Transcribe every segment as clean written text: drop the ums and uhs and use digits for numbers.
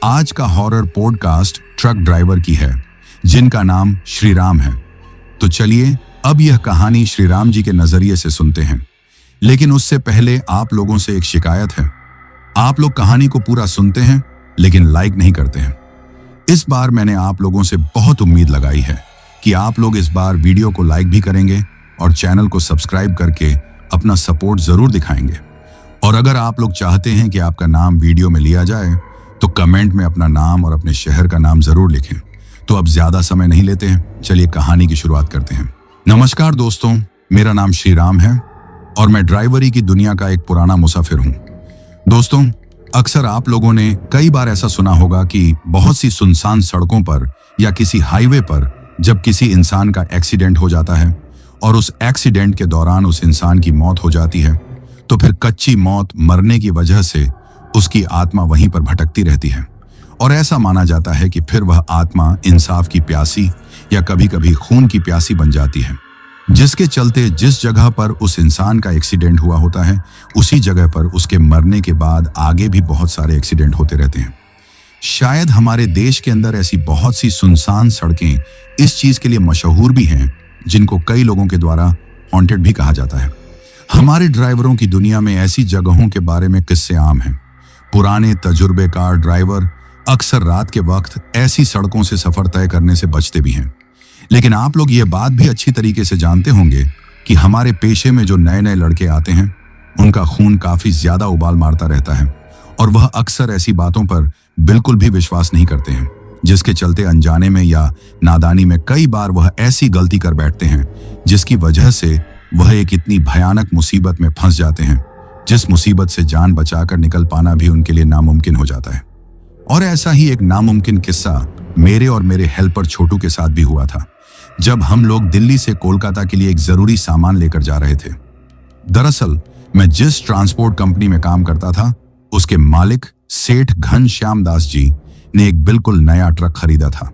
आज का horror podcast truck driver की है जिनका नाम श्री राम है। तो चलिए अब यह कहानी श्री राम जी के नजरिए से सुनते हैं। लेकिन उससे पहले आप लोगों से एक शिकायत है। आप लोग कहानी को पूरा सुनते हैं लेकिन लाइक नहीं करते हैं। इस बार मैंने आप लोगों से बहुत उम्मीद लगाई है कि आप लोग इस बार वीडियो को लाइक भी करेंगे और चैनल को सब्सक्राइब करके अपना सपोर्ट जरूर दिखाएंगे। और अगर आप लोग चाहते हैं कि आपका नाम वीडियो में लिया जाए तो कमेंट में अपना नाम और अपने शहर का नाम जरूर लिखें। तो अब ज्यादा समय नहीं लेते हैं, चलिए कहानी की शुरुआत करते हैं। नमस्कार दोस्तों, मेरा नाम श्री राम है और मैं ड्राइवरी की दुनिया का एक पुराना मुसाफिर हूं। दोस्तों, अक्सर आप लोगों ने कई बार ऐसा सुना होगा कि बहुत सी सुनसान सड़कों पर या किसी हाईवे पर जब किसी इंसान का एक्सीडेंट हो जाता है और उस एक्सीडेंट के दौरान उस इंसान की मौत हो जाती है तो फिर कच्ची मौत मरने की वजह से उसकी आत्मा वहीं पर भटकती रहती है। और ऐसा माना जाता है कि फिर वह आत्मा इंसाफ की प्यासी या कभी कभी खून की प्यासी बन जाती है, जिसके चलते जिस जगह पर उस इंसान का एक्सीडेंट हुआ होता है उसी जगह पर उसके मरने के बाद आगे भी बहुत सारे एक्सीडेंट होते रहते हैं। शायद हमारे देश के अंदर ऐसी बहुत सी सुनसान सड़कें इस चीज के लिए मशहूर भी हैं जिनको कई लोगों के द्वारा हॉन्टेड भी कहा जाता है। हमारे ड्राइवरों की दुनिया में ऐसी जगहों के बारे में किस्से आम हैं। पुराने तजुर्बेकार ड्राइवर अक्सर रात के वक्त ऐसी सड़कों से सफर तय करने से बचते भी हैं। लेकिन आप लोग ये बात भी अच्छी तरीके से जानते होंगे कि हमारे पेशे में जो नए नए लड़के आते हैं उनका खून काफी ज्यादा उबाल मारता रहता है और वह अक्सर ऐसी बातों पर बिल्कुल भी विश्वास नहीं करते हैं, जिसके चलते अनजाने में या नादानी में कई बार वह ऐसी गलती कर बैठते हैं जिसकी वजह से वह एक इतनी भयानक मुसीबत में फंस जाते हैं जिस मुसीबत से जान बचाकर निकल पाना भी उनके लिए नामुमकिन हो जाता है। और ऐसा ही एक नामुमकिन किस्सा मेरे और मेरे हेल्पर छोटू के साथ भी हुआ था जब हम लोग दिल्ली से कोलकाता के लिए एक जरूरी सामान लेकर जा रहे थे। दरअसल मैं जिस ट्रांसपोर्ट कंपनी में काम करता था उसके मालिक सेठ घनश्याम दास जी ने एक बिल्कुल नया ट्रक खरीदा था,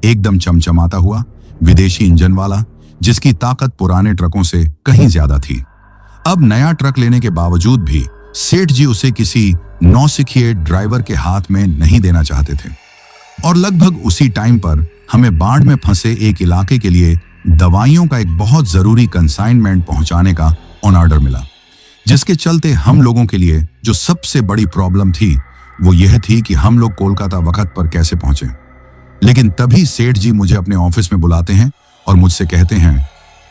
एकदम चमचमाता हुआ विदेशी इंजन वाला, जिसकी ताकत पुराने ट्रकों से कहीं ज्यादा थी। अब नया ट्रक लेने के बावजूद भी सेठ जी उसे किसी नौसिखिए ड्राइवर के हाथ में नहीं देना चाहते थे। और लगभग उसी टाइम पर हमें बाढ़ में फंसे एक इलाके के लिए दवाइयों का एक बहुत जरूरी कंसाइनमेंट पहुंचाने का ऑन ऑर्डर मिला, जिसके चलते हम लोगों के लिए जो सबसे बड़ी प्रॉब्लम थी वो यह थी कि हम लोग कोलकाता वक्त पर कैसे पहुंचे। लेकिन तभी सेठ जी मुझे अपने ऑफिस में बुलाते हैं और मुझसे कहते हैं,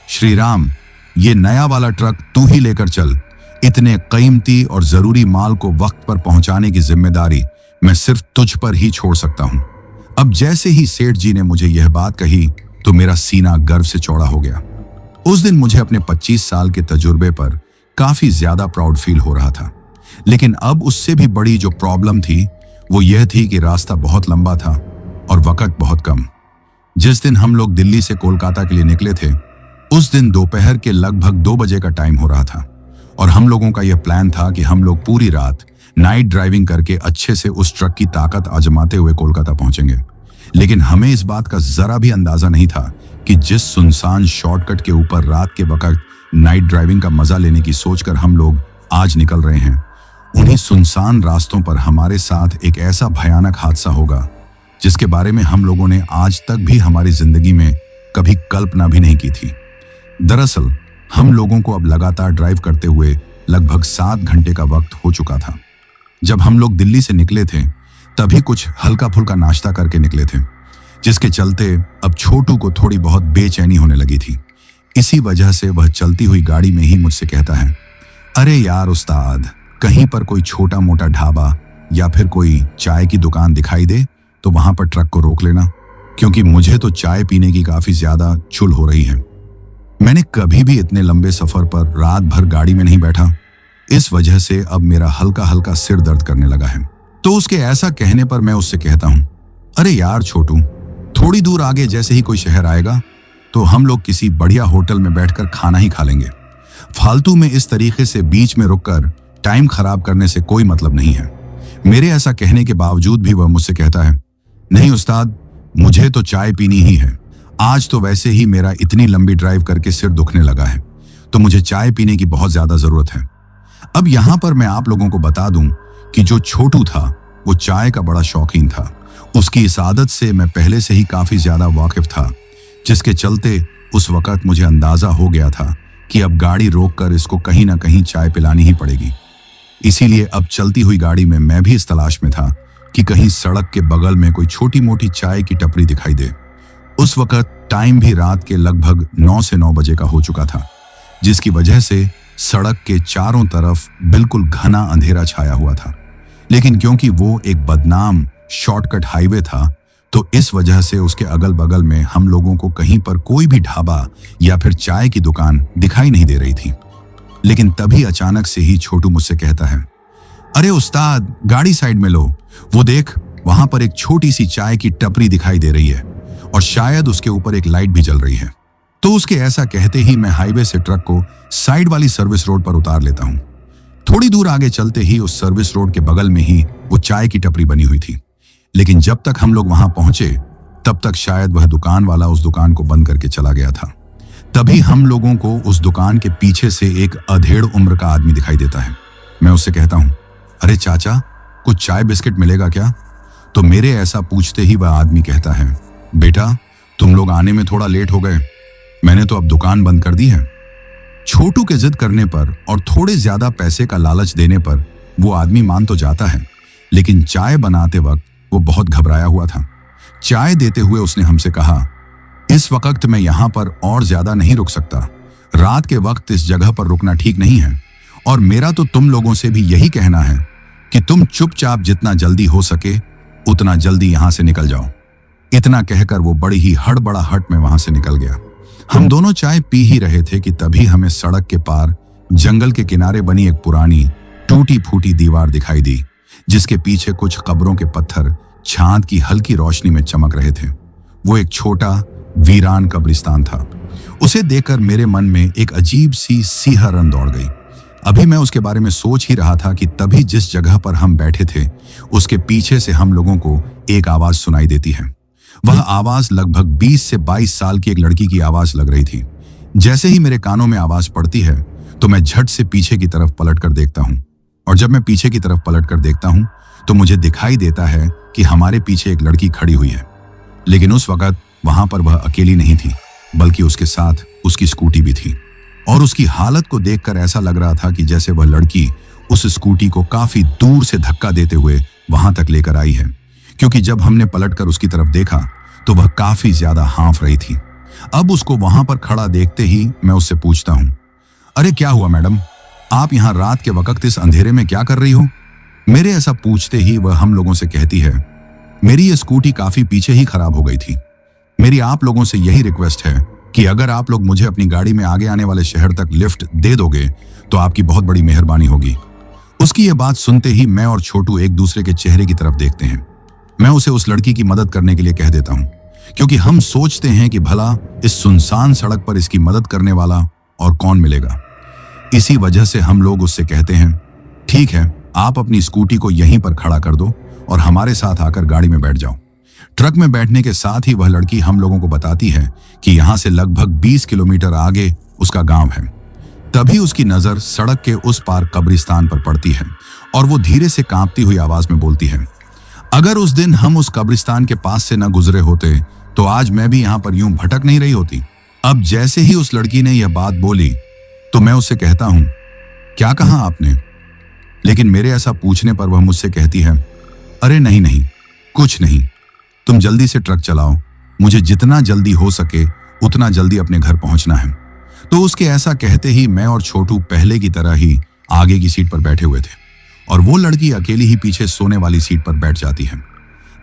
श्री राम, ये नया वाला ट्रक तू ही लेकर चल। इतने कीमती और जरूरी माल को वक्त पर पहुंचाने की जिम्मेदारी मैं सिर्फ तुझ पर ही छोड़ सकता हूं। अब जैसे ही सेठ जी ने मुझे यह बात कही तो मेरा सीना गर्व से चौड़ा हो गया। उस दिन मुझे अपने 25 साल के तजुर्बे पर काफी ज्यादा प्राउड फील हो रहा था। लेकिन अब उससे भी बड़ी जो प्रॉब्लम थी वो यह थी कि रास्ता बहुत लंबा था और वक्त बहुत कम। जिस दिन हम लोग दिल्ली से कोलकाता के लिए निकले थे उस दिन दोपहर के लगभग 2 बजे का टाइम हो रहा था और हम लोगों का यह प्लान था कि हम लोग पूरी रात नाइट ड्राइविंग करके अच्छे से उस ट्रक की ताकत आजमाते हुए कोलकाता पहुंचेंगे। लेकिन हमें इस बात का जरा भी अंदाजा नहीं था कि जिस सुनसान शॉर्टकट के ऊपर रात के वक्त नाइट ड्राइविंग का मजा लेने की सोचकर हम लोग आज निकल रहे हैं, उन्हीं सुनसान रास्तों पर हमारे साथ एक ऐसा भयानक हादसा होगा जिसके बारे में हम लोगों ने आज तक भी हमारी जिंदगी में कभी कल्पना भी नहीं की थी। दरअसल हम लोगों को अब लगातार ड्राइव करते हुए लगभग 7 घंटे का वक्त हो चुका था। जब हम लोग दिल्ली से निकले थे तभी कुछ हल्का फुल्का नाश्ता करके निकले थे, जिसके चलते अब छोटू को थोड़ी बहुत बेचैनी होने लगी थी। इसी वजह से वह चलती हुई गाड़ी में ही मुझसे कहता है, अरे यार उस्ताद, कहीं पर कोई छोटा मोटा ढाबा या फिर कोई चाय की दुकान दिखाई दे तो वहां पर ट्रक को रोक लेना, क्योंकि मुझे तो चाय पीने की काफी ज्यादा चुल हो रही है। मैंने कभी भी इतने लंबे सफर पर रात भर गाड़ी में नहीं बैठा, इस वजह से अब मेरा हल्का हल्का सिर दर्द करने लगा है। तो उसके ऐसा कहने पर मैं उससे कहता हूं, अरे यार छोटू, थोड़ी दूर आगे जैसे ही कोई शहर आएगा तो हम लोग किसी बढ़िया होटल में बैठकर खाना ही खा लेंगे। फालतू में इस तरीके से बीच में रुककर टाइम खराब करने से कोई मतलब नहीं है। मेरे ऐसा कहने के बावजूद भी वह मुझसे कहता है, नहीं उस्ताद, मुझे तो चाय पीनी ही है। आज तो वैसे ही मेरा इतनी लंबी ड्राइव करके सिर दुखने लगा है, तो मुझे चाय पीने की बहुत ज्यादा जरूरत है। अब यहां पर मैं आप लोगों को बता दूं कि जो छोटू था वो चाय का बड़ा शौकीन था। उसकी इस आदत से मैं पहले से ही काफी ज्यादा वाकिफ था, जिसके चलते उस वक्त मुझे अंदाजा हो गया था कि अब गाड़ी रोककर इसको कहीं ना कहीं चाय पिलानी ही पड़ेगी। इसीलिए अब चलती हुई गाड़ी में मैं भी इस तलाश में था कि कहीं सड़क के बगल में कोई छोटी मोटी चाय की टपरी दिखाई दे। उस वक्त टाइम भी रात के लगभग 9 से 9 बजे का हो चुका था, जिसकी वजह से सड़क के चारों तरफ बिल्कुल घना अंधेरा छाया हुआ था। लेकिन क्योंकि वो एक बदनाम शॉर्टकट हाईवे था, तो इस वजह से उसके अगल बगल में हम लोगों को कहीं पर कोई भी ढाबा या फिर चाय की दुकान दिखाई नहीं दे रही थी। लेकिन तभी अचानक से ही छोटू मुझसे कहता है, अरे उस्ताद, गाड़ी साइड में लो, वो देख, वहां पर एक छोटी सी चाय की टपरी दिखाई दे रही है और शायद उसके ऊपर एक लाइट भी जल रही है। तो उसके ऐसा कहते ही मैं हाईवे से ट्रक को साइड वाली सर्विस रोड पर उतार लेता हूं। थोड़ी दूर आगे चलते ही उस सर्विस रोड के बगल में ही वो चाय की टपरी बनी हुई थी। लेकिन जब तक हम लोग वहां पहुंचे, तब तक शायद वह दुकान वाला उस दुकान को बंद करके चला गया था। तभी हम लोगों को उस दुकान के पीछे से एक अधेड़ उम्र का आदमी दिखाई देता है। मैं उससे कहता हूं, अरे चाचा, कुछ चाय बिस्किट मिलेगा क्या? तो मेरे ऐसा पूछते ही वह आदमी कहता है, बेटा, तुम लोग आने में थोड़ा लेट हो गए, मैंने तो अब दुकान बंद कर दी है। छोटू के जिद करने पर और थोड़े ज्यादा पैसे का लालच देने पर वो आदमी मान तो जाता है, लेकिन चाय बनाते वक्त वो बहुत घबराया हुआ था। चाय देते हुए उसने हमसे कहा, इस वक्त मैं यहां पर और ज्यादा नहीं रुक सकता। रात के वक्त इस जगह पर रुकना ठीक नहीं है और मेरा तो तुम लोगों से भी यही कहना है कि तुम चुपचाप जितना जल्दी हो सके उतना जल्दी यहां से निकल जाओ। इतना कहकर वो बड़ी ही हड़बड़ाहट में वहां से निकल गया। हम दोनों चाय पी ही रहे थे कि तभी हमें सड़क के पार जंगल के किनारे बनी एक पुरानी टूटी फूटी दीवार दिखाई दी, जिसके पीछे कुछ कब्रों के पत्थर चांद की हल्की रोशनी में चमक रहे थे। वो एक छोटा वीरान कब्रिस्तान था। उसे देखकर मेरे मन में एक अजीब सी सिहरन दौड़ गई। अभी मैं उसके बारे में सोच ही रहा था कि तभी जिस जगह पर हम बैठे थे उसके पीछे से हम लोगों को एक आवाज सुनाई देती है। वह आवाज लगभग 20 से 22 साल की एक लड़की की आवाज लग रही थी। जैसे ही मेरे कानों में आवाज पड़ती है तो मैं झट से पीछे की तरफ पलट कर देखता हूं, और जब मैं पीछे की तरफ पलट कर देखता हूं तो मुझे दिखाई देता है कि हमारे पीछे एक लड़की खड़ी हुई है। लेकिन उस वक्त वहां पर वह अकेली नहीं थी, बल्कि उसके साथ उसकी स्कूटी भी थी। और उसकी हालत को देखकर ऐसा लग रहा था कि जैसे वह लड़की उस स्कूटी को काफी दूर से धक्का देते हुए वहां तक लेकर आई है, क्योंकि जब हमने पलटकर उसकी तरफ देखा तो वह काफी ज्यादा हाँफ रही थी। अब उसको वहां पर खड़ा देखते ही मैं उससे पूछता हूं, अरे क्या हुआ मैडम, आप यहाँ रात के वक्त इस अंधेरे में क्या कर रही हो? मेरे ऐसा पूछते ही वह हम लोगों से कहती है, मेरी ये स्कूटी काफी पीछे ही खराब हो गई थी। मेरी आप लोगों से यही रिक्वेस्ट है कि अगर आप लोग मुझे अपनी गाड़ी में आगे आने वाले शहर तक लिफ्ट दे दोगे तो आपकी बहुत बड़ी मेहरबानी होगी। उसकी ये बात सुनते ही मैं और छोटू एक दूसरे के चेहरे की तरफ देखते हैं। मैं उसे उस लड़की की मदद करने के लिए कह देता हूं, क्योंकि हम सोचते हैं कि भला इस सुनसान सड़क पर इसकी मदद करने वाला और कौन मिलेगा। इसी वजह से हम लोग उससे कहते हैं, ठीक है, आप अपनी स्कूटी को यहीं पर खड़ा कर दो और हमारे साथ आकर गाड़ी में बैठ जाओ। ट्रक में बैठने के साथ ही वह लड़की हम लोगों को बताती है कि यहां से लगभग 20 किलोमीटर आगे उसका गांव है। तभी उसकी नजर सड़क के उस पार कब्रिस्तान पर पड़ती है और वो धीरे से कांपती हुई आवाज में बोलती है, अगर उस दिन हम उस कब्रिस्तान के पास से न गुजरे होते तो आज मैं भी यहां पर यूं भटक नहीं रही होती। अब जैसे ही उस लड़की ने यह बात बोली तो मैं उससे कहता हूं, क्या कहा आपने? लेकिन मेरे ऐसा पूछने पर वह मुझसे कहती है, अरे नहीं नहीं, कुछ नहीं, तुम जल्दी से ट्रक चलाओ, मुझे जितना जल्दी हो सके उतना जल्दी अपने घर पहुंचना है। तो उसके ऐसा कहते ही मैं और छोटू पहले की तरह ही आगे की सीट पर बैठे हुए थे और वो लड़की अकेली ही पीछे सोने वाली सीट पर बैठ जाती है।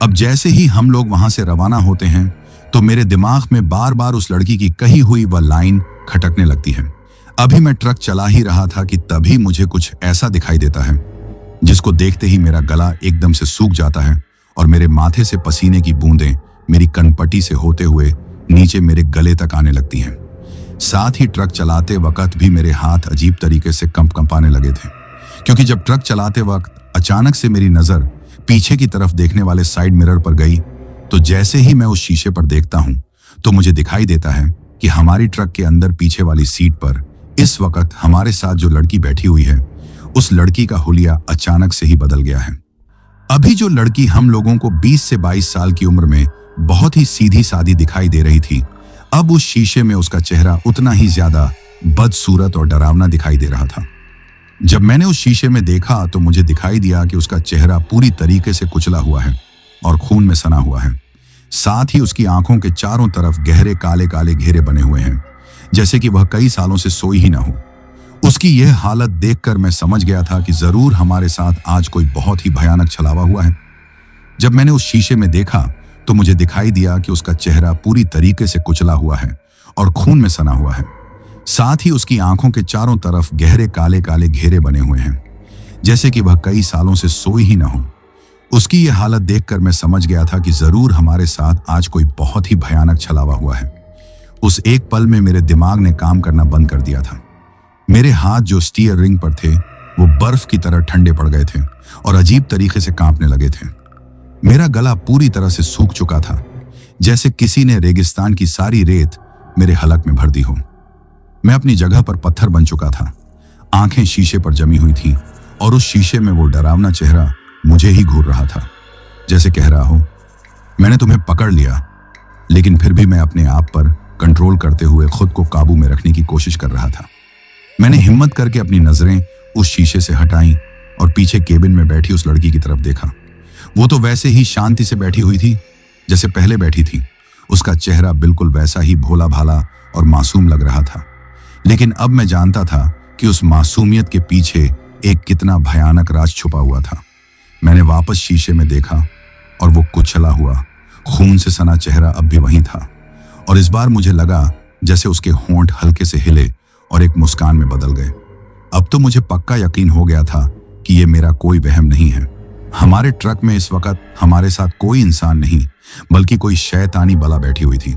अब जैसे ही हम लोग वहां से रवाना होते हैं तो मेरे दिमाग में बार बार उस लड़की की कही हुई वह लाइन खटकने लगती है। अभी मैं ट्रक चला ही रहा था कि तभी मुझे कुछ ऐसा दिखाई देता है जिसको देखते ही मेरा गला एकदम से सूख जाता है और मेरे माथे से पसीने की बूंदें मेरी कनपटी से होते हुए नीचे मेरे गले तक आने लगती हैं। साथ ही ट्रक चलाते वक्त भी मेरे हाथ अजीब तरीके से कंपाने लगे थे, क्योंकि जब ट्रक चलाते वक्त अचानक से मेरी नजर पीछे की तरफ देखने वाले साइड मिरर पर गई तो जैसे ही मैं उस शीशे पर देखता हूं तो मुझे दिखाई देता है कि हमारी ट्रक के अंदर पीछे वाली सीट पर इस वक्त हमारे साथ जो लड़की बैठी हुई है उस लड़की का हुलिया अचानक से ही बदल गया है। अभी जो लड़की हम लोगों को 20 से 22 साल की उम्र में बहुत ही सीधी सादी दिखाई दे रही थी, अब उस शीशे में उसका चेहरा उतना ही ज्यादा बदसूरत और डरावना दिखाई दे रहा था। जब मैंने उस शीशे में देखा तो मुझे दिखाई दिया कि उसका चेहरा पूरी तरीके से कुचला हुआ है और खून में सना हुआ है। साथ ही उसकी आंखों के चारों तरफ गहरे काले काले घेरे बने हुए हैं, जैसे कि वह कई सालों से सोई ही ना हो। उसकी यह हालत देखकर मैं समझ गया था कि जरूर हमारे साथ आज कोई बहुत ही भयानक छलावा हुआ है। जब मैंने उस शीशे में देखा तो मुझे दिखाई दिया कि उसका चेहरा पूरी तरीके से कुचला हुआ है और खून में सना हुआ है। साथ ही उसकी आंखों के चारों तरफ गहरे काले काले घेरे बने हुए हैं, जैसे कि वह कई सालों से सोई ही ना हो। उसकी यह हालत देखकर मैं समझ गया था कि जरूर हमारे साथ आज कोई बहुत ही भयानक छलावा हुआ है। उस एक पल में मेरे दिमाग ने काम करना बंद कर दिया था। मेरे हाथ जो स्टीयरिंग पर थे वो बर्फ की तरह ठंडे पड़ गए थे और अजीब तरीके से कांपने लगे थे। मेरा गला पूरी तरह से सूख चुका था, जैसे किसी ने रेगिस्तान की सारी रेत मेरे हलक में भर दी हो। मैं अपनी जगह पर पत्थर बन चुका था, आंखें शीशे पर जमी हुई थीं और उस शीशे में वो डरावना चेहरा मुझे ही घूर रहा था, जैसे कह रहा हो, मैंने तुम्हें पकड़ लिया। लेकिन फिर भी मैं अपने आप पर कंट्रोल करते हुए खुद को काबू में रखने की कोशिश कर रहा था। मैंने हिम्मत करके अपनी नजरें उस शीशे से हटाईं और पीछे केबिन में बैठी उस लड़की की तरफ देखा। वो तो वैसे ही शांति से बैठी हुई थी जैसे पहले बैठी थी। उसका चेहरा बिल्कुल वैसा ही भोला भाला और मासूम लग रहा था। लेकिन अब मैं जानता था कि उस मासूमियत के पीछे एक कितना भयानक राज छुपा हुआ था। मैंने वापस शीशे में देखा और वो कुचला हुआ, खून से सना चेहरा अब भी वहीं था और इस बार मुझे लगा जैसे उसके होंठ हल्के से हिले और एक मुस्कान में बदल गए। अब तो मुझे पक्का यकीन हो गया था कि ये मेरा कोई वहम नहीं है। हमारे ट्रक में इस वक्त हमारे साथ कोई इंसान नहीं बल्कि कोई शैतानी बला बैठी हुई थी।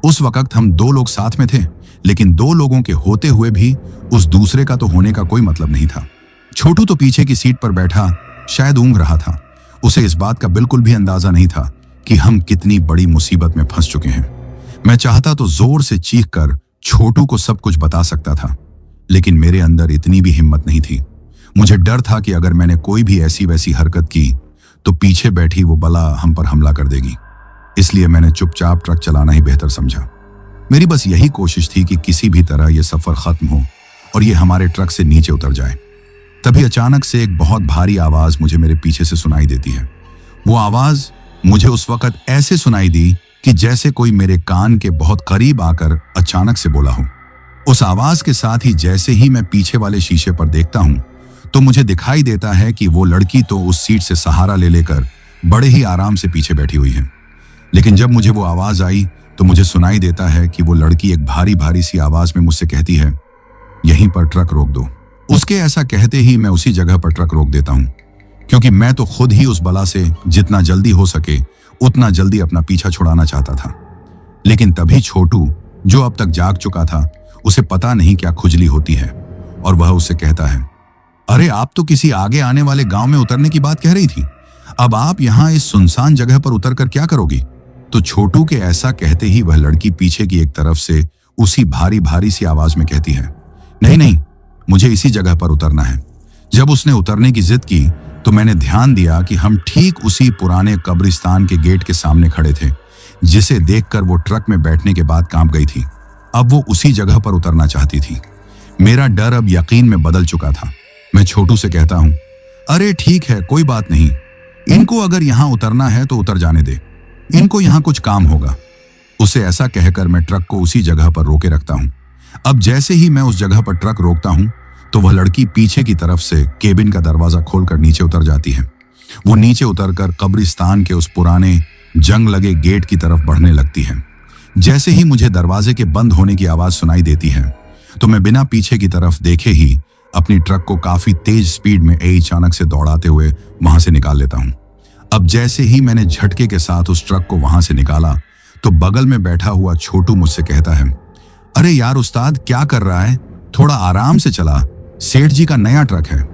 उस वक्त हम 2 लोग साथ में थे, लेकिन 2 लोगों के होते हुए भी उस दूसरे का तो होने का कोई मतलब नहीं था। छोटू तो पीछे की सीट पर बैठा शायद ऊँघ रहा था। उसे इस बात का बिल्कुल भी अंदाजा नहीं था कि हम कितनी बड़ी मुसीबत में फंस चुके हैं। मैं चाहता तो जोर से चीख कर छोटू को सब कुछ बता सकता था, लेकिन मेरे अंदर इतनी भी हिम्मत नहीं थी। मुझे डर था कि अगर मैंने कोई भी ऐसी वैसी हरकत की तो पीछे बैठी वो बला हम पर हमला कर देगी। इसलिए मैंने चुपचाप ट्रक चलाना ही बेहतर समझा। मेरी बस यही कोशिश थी कि किसी भी तरह यह सफर खत्म हो और ये हमारे ट्रक से नीचे उतर जाए। तभी अचानक से एक बहुत भारी आवाज मुझे मेरे पीछे से सुनाई देती है। वो आवाज मुझे उस वक्त ऐसे सुनाई दी कि जैसे कोई मेरे कान के बहुत करीब आकर अचानक से बोला हो। उस आवाज के साथ ही जैसे ही मैं पीछे वाले शीशे पर देखता हूं तो मुझे दिखाई देता है कि वो लड़की तो उस सीट से सहारा ले लेकर बड़े ही आराम से पीछे बैठी हुई है। लेकिन जब मुझे वो आवाज आई तो मुझे सुनाई देता है कि वो लड़की एक भारी भारी सी आवाज में मुझसे कहती है, यहीं पर ट्रक रोक दो। उसके ऐसा कहते ही मैं उसी जगह पर ट्रक रोक देता हूं, क्योंकि मैं तो खुद ही उस बला से जितना जल्दी हो सके उतना जल्दी अपना पीछा छुड़ाना चाहता था। लेकिन तभी छोटू, जो अब तक जाग चुका था, उसे पता नहीं क्या खुजली होती है और वह उससे कहता है, अरे आप तो किसी आगे आने वाले गांव में उतरने की बात कह रही थी, अब आप यहाँ इस सुनसान जगह पर उतरकर क्या करोगी? तो छोटू के ऐसा कहते ही वह लड़की पीछे की एक तरफ से उसी भारी भारी सी आवाज में कहती है, नहीं नहीं, मुझे इसी जगह पर उतरना है। जब उसने उतरने की जिद की तो मैंने ध्यान दिया कि हम ठीक उसी पुराने कब्रिस्तान के गेट के सामने खड़े थे, जिसे देखकर वो ट्रक में बैठने के बाद कांप गई थी। अब वो उसी जगह पर उतरना चाहती थी। मेरा डर अब यकीन में बदल चुका था। मैं छोटू से कहता हूं, अरे ठीक है, कोई बात नहीं, इनको अगर यहां उतरना है तो उतर जाने दे, इनको यहां कुछ काम होगा। उसे ऐसा कहकर मैं ट्रक को उसी जगह पर रोके रखता हूं। अब जैसे ही मैं उस जगह पर ट्रक रोकता हूं तो वह लड़की पीछे की तरफ से केबिन का दरवाजा खोलकर नीचे उतर जाती है। वो नीचे उतरकर कब्रिस्तान के उस पुराने जंग लगे गेट की तरफ बढ़ने लगती है। जैसे ही मुझे दरवाजे के बंद होने की आवाज सुनाई देती है तो मैं बिना पीछे की तरफ देखे ही अपनी ट्रक को काफी तेज स्पीड में अचानक से दौड़ाते हुए वहां से निकाल लेता हूं। अब जैसे ही मैंने झटके के साथ उस ट्रक को वहां से निकाला तो बगल में बैठा हुआ छोटू मुझसे कहता है, अरे यार उस्ताद, क्या कर रहा है, थोड़ा आराम से चला, सेठ जी का नया ट्रक है।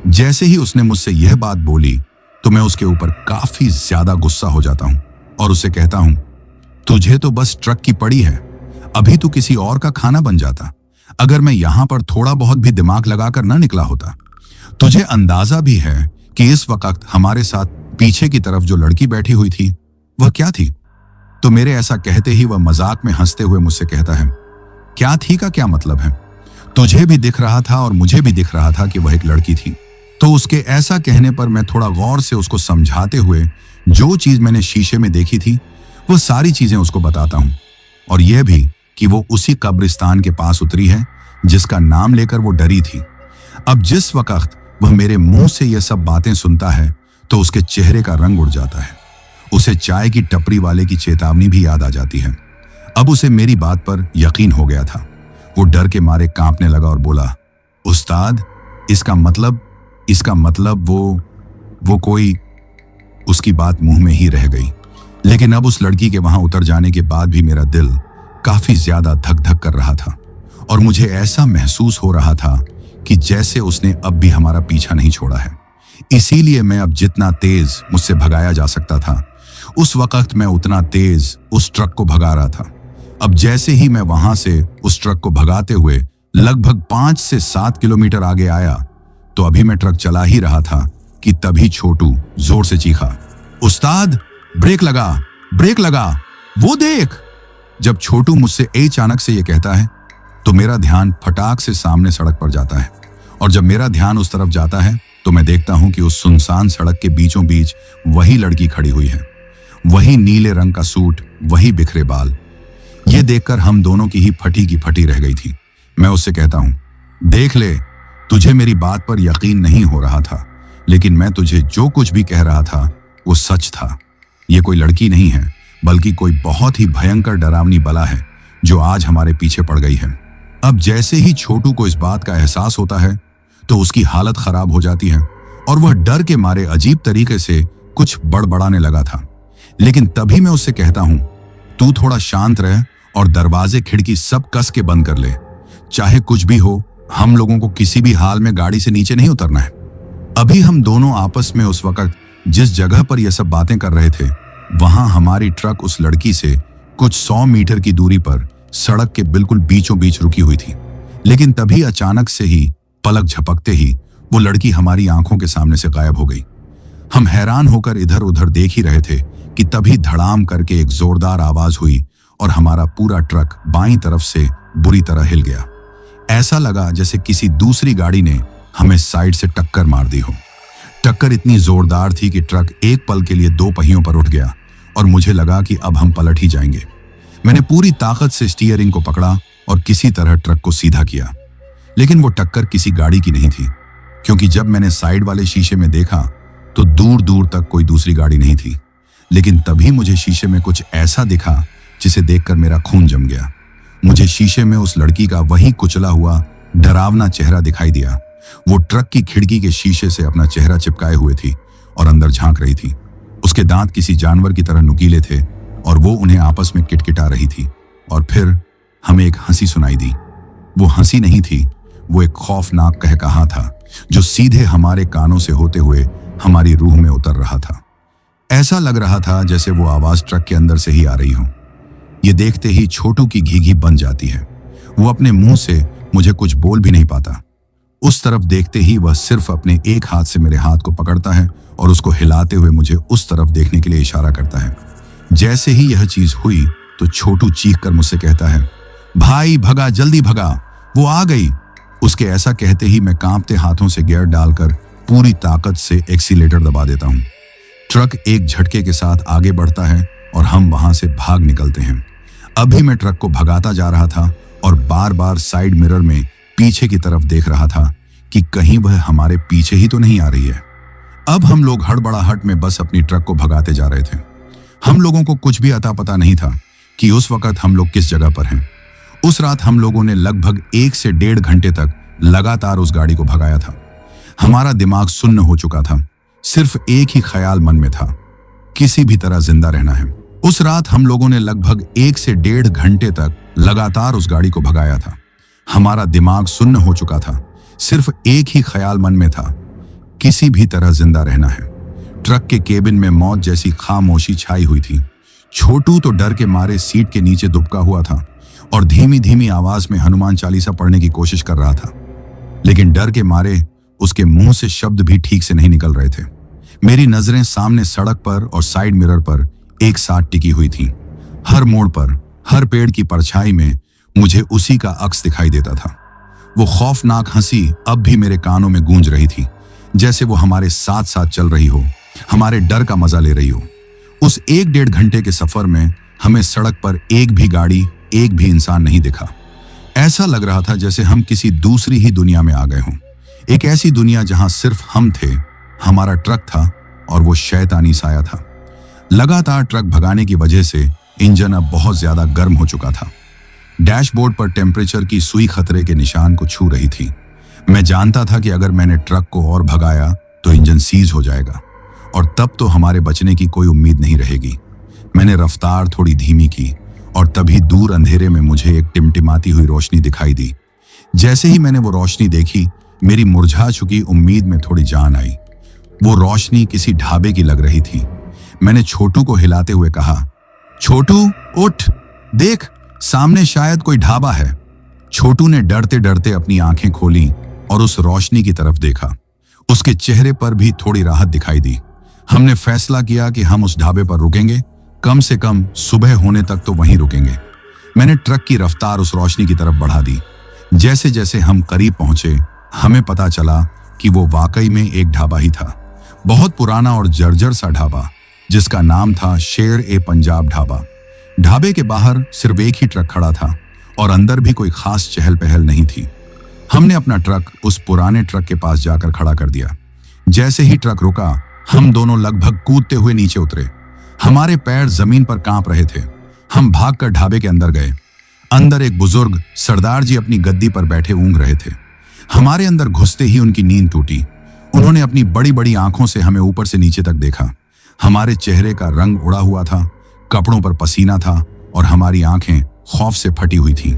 जैसे ही उसने मुझसे यह बात बोली तो मैं उसके ऊपर काफी ज्यादा गुस्सा हो जाता हूं और उससे कहता हूं, तुझे तो बस ट्रक की पड़ी है, अभी तू किसी और का खाना बन जाता अगर मैं यहां पर थोड़ा बहुत भी दिमाग लगाकर न निकला होता। तुझे अंदाजा भी है कि इस वक्त हमारे साथ पीछे की तरफ जो लड़की बैठी हुई थी वह क्या थी? तो मेरे ऐसा कहते ही वह मजाक में हंसते हुए मुझसे कहता है, क्या थी का क्या मतलब है? तुझे भी दिख रहा था और मुझे भी दिख रहा था कि वह एक लड़की थी। तो उसके ऐसा कहने पर मैं थोड़ा गौर से उसको समझाते हुए जो चीज मैंने शीशे में देखी थी वो सारी चीजें उसको बताता हूं, और यह भी कि वो उसी कब्रिस्तान के पास उतरी है जिसका नाम लेकर वो डरी थी। अब जिस वक्त वह मेरे मुंह से यह सब बातें सुनता है तो उसके चेहरे का रंग उड़ जाता है। उसे चाय की टपरी वाले की चेतावनी भी याद आ जाती है। अब उसे मेरी बात पर यकीन हो गया था। वो डर के मारे कांपने लगा और बोला, उस्ताद, इसका मतलब वो कोई। उसकी बात मुंह में ही रह गई। लेकिन अब उस लड़की के वहां उतर जाने के बाद भी मेरा दिल काफी ज्यादा धक धक कर रहा था और मुझे ऐसा महसूस हो रहा था कि जैसे उसने अब भी हमारा पीछा नहीं छोड़ा है। इसीलिए मैं अब जितना तेज मुझसे भगाया जा सकता था उस वक्त मैं उतना तेज उस ट्रक को भगा रहा था। अब जैसे ही मैं वहां से उस ट्रक को भगाते हुए लगभग 5 से 7 किलोमीटर आगे आया तो अभी मैं ट्रक चला ही रहा था कि तभी छोटू जोर से चीखा, उस्ताद, ब्रेक लगा, ब्रेक लगा, वो देख। जब छोटू मुझसे अचानक से यह कहता है तो मेरा ध्यान फटाक से सामने सड़क पर जाता है, और जब मेरा ध्यान उस तरफ जाता है तो मैं देखता हूं कि उस सुनसान सड़क के बीचों बीच वही लड़की खड़ी हुई है। वही नीले रंग का सूट, वही बिखरे बाल। यह देखकर हम दोनों की ही फटी की फटी रह गई थी। मैं उससे कहता हूं, देख ले, तुझे मेरी बात पर यकीन नहीं हो रहा था, लेकिन मैं तुझे जो कुछ भी कह रहा था वो सच था। ये कोई लड़की नहीं है बल्कि कोई बहुत ही भयंकर डरावनी बला है जो आज हमारे पीछे पड़ गई है। अब जैसे ही छोटू को इस बात का एहसास होता है तो उसकी हालत खराब हो जाती है और वह डर के मारे अजीब तरीके से कुछ बड़बड़ाने लगा था। लेकिन तभी मैं उससे कहता हूं, तू थोड़ा शांत रह और दरवाजे खिड़की सब कस के बंद कर ले। चाहे कुछ भी हो, हम लोगों को किसी भी हाल में गाड़ी से नीचे नहीं उतरना है। अभी हम दोनों आपस में उस वक्त जिस जगह पर यह सब बातें कर रहे थे वहां हमारी ट्रक उस लड़की से कुछ 100 मीटर की दूरी पर सड़क के बिल्कुल बीचों बीच रुकी हुई थी। लेकिन तभी अचानक से ही, पलक झपकते ही, वो लड़की हमारी आंखों के सामने से गायब हो गई। हम हैरान होकर इधर उधर देख ही रहे थे कि तभी धड़ाम करके एक जोरदार आवाज हुई और हमारा पूरा ट्रक बाईं तरफ से बुरी तरह हिल गया। ऐसा लगा जैसे किसी दूसरी गाड़ी ने हमें साइड से टक्कर मार दी हो। टक्कर इतनी जोरदार थी कि ट्रक एक पल के लिए 2 पहियों पर उठ गया और मुझे लगा कि अब हम पलट ही जाएंगे। मैंने पूरी ताकत से स्टीयरिंग को पकड़ा और किसी तरह ट्रक को सीधा किया। लेकिन वो टक्कर किसी गाड़ी की नहीं थी, क्योंकि जब मैंने साइड वाले शीशे में देखा तो दूर दूर तक कोई दूसरी गाड़ी नहीं थी। लेकिन तभी मुझे शीशे में कुछ ऐसा दिखा जिसे देखकर मेरा खून जम गया। मुझे शीशे में उस लड़की का वही कुचला हुआ डरावना चेहरा दिखाई दिया। वो ट्रक की खिड़की के शीशे से अपना चेहरा चिपकाए हुए थी और अंदर झांक रही थी। उसके दांत किसी जानवर की तरह नुकीले थे और वो उन्हें आपस में किटकिटा रही थी। और फिर हमें एक हंसी सुनाई दी। वो हंसी नहीं थी, वो एक खौफनाक कहकहा था जो सीधे हमारे कानों से होते हुए हमारी रूह में उतर रहा था। ऐसा लग रहा था जैसे वो आवाज ट्रक के अंदर से ही आ रही हो। ये देखते ही छोटू की घी बन जाती है। वो अपने मुंह से मुझे कुछ बोल भी नहीं पाता। उस तरफ देखते ही वह सिर्फ अपने एक हाथ से मेरे हाथ को पकड़ता है और उसको हिलाते हुए मुझे उस तरफ देखने के लिए इशारा करता है। जैसे ही यह चीज हुई तो छोटू चीख कर मुझसे कहता है, भाई भगा, जल्दी भगा, वो आ गई। उसके ऐसा कहते ही मैं कांपते हाथों से गियर डालकर पूरी ताकत से एक्सीलेटर दबा देता हूं। ट्रक एक झटके के साथ आगे बढ़ता है और हम वहां से भाग निकलते हैं। अभी मैं ट्रक को भगाता जा रहा था और बार बार साइड मिरर में पीछे की तरफ देख रहा था कि कहीं वह हमारे पीछे ही तो नहीं आ रही है। अब हम लोग हड़बड़ाहट में बस अपनी ट्रक को भगाते जा रहे थे। हम लोगों को कुछ भी अता पता नहीं था कि उस वक्त हम लोग किस जगह पर हैं। उस रात हम लोगों ने लगभग 1 से 1.5 घंटे तक लगातार उस गाड़ी को भगाया था। हमारा दिमाग सुन्न हो चुका था। सिर्फ एक ही ख्याल मन में था, किसी भी तरह जिंदा रहना है। उस रात हम लोगों ने लगभग 1 से 1.5 घंटे तक लगातार उस गाड़ी को भगाया था। हमारा दिमाग सुन्न हो चुका था। सिर्फ एक ही ख्याल मन में था, किसी भी तरह जिंदा रहना है। ट्रक के केबिन में मौत जैसी खामोशी छाई हुई थी। छोटू तो डर के मारे सीट के नीचे दुबका हुआ था और धीमी धीमी आवाज में हनुमान चालीसा पढ़ने की कोशिश कर रहा था। लेकिन डर के मारे उसके मुंह से शब्द भी ठीक से नहीं निकल रहे थे। मेरी नजरें सामने सड़क पर और साइड मिरर पर एक साथ टिकी हुई थीं। हर मोड़ पर, हर पेड़ की परछाई में मुझे उसी का अक्स दिखाई देता था। वो खौफनाक हंसी अब भी मेरे कानों में गूंज रही थी, जैसे वो हमारे साथ साथ चल रही हो, हमारे डर का मजा ले रही हो। उस 1-1.5 घंटे के सफर में हमें सड़क पर एक भी गाड़ी, एक भी इंसान नहीं दिखा। ऐसा लग रहा था जैसे हम किसी दूसरी ही दुनिया में आ गए हों। एक ऐसी दुनिया जहां सिर्फ हम थे, हमारा ट्रक था और वो शैतानी साया था। लगातार ट्रक भगाने की वजह से इंजन अब बहुत ज्यादा गर्म हो चुका था। डैशबोर्ड पर टेम्परेचर की सुई खतरे के निशान को छू रही थी। मैं जानता था कि अगर मैंने ट्रक को और भगाया तो इंजन सीज हो जाएगा और तब तो हमारे बचने की कोई उम्मीद नहीं रहेगी। मैंने रफ्तार थोड़ी धीमी की और तभी दूर अंधेरे में मुझे एक टिमटिमाती हुई रोशनी दिखाई दी। जैसे ही मैंने वो रोशनी देखी, मेरी मुरझा चुकी उम्मीद में थोड़ी जान आई। वो रोशनी किसी ढाबे की लग रही थी। मैंने छोटू को हिलाते हुए कहा, छोटू उठ, देख सामने शायद कोई ढाबा है। छोटू ने डरते डरते अपनी आंखें खोली और उस रोशनी की तरफ देखा। उसके चेहरे पर भी थोड़ी राहत दिखाई दी। हमने फैसला किया कि हम उस ढाबे पर रुकेंगे, कम से कम सुबह होने तक तो वहीं रुकेंगे। मैंने ट्रक की रफ्तार उस रोशनी की तरफ बढ़ा दी। जैसे जैसे हम करीब पहुंचे, हमें पता चला कि वो वाकई में एक ढाबा ही था। बहुत पुराना और जर्जर सा ढाबा, जिसका नाम था शेर-ए-पंजाब ढाबा। ढाबे के बाहर सिर्फ एक ही ट्रक खड़ा था और अंदर भी कोई खास चहल पहल नहीं थी। हमने अपना ट्रक उस पुराने ट्रक के पास जाकर खड़ा कर दिया। जैसे ही ट्रक रुका, हम दोनों लगभग कूदते हुए नीचे उतरे। हमारे पैर जमीन पर कांप रहे थे। हम भागकर ढाबे के अंदर गए। अंदर एक बुजुर्ग सरदार जी अपनी गद्दी पर बैठे ऊँघ रहे थे। हमारे अंदर घुसते ही उनकी नींद टूटी। उन्होंने अपनी बड़ी बड़ी आंखों से हमें ऊपर से नीचे तक देखा। हमारे चेहरे का रंग उड़ा हुआ था, कपड़ों पर पसीना था और हमारी आंखें खौफ से फटी हुई थीं।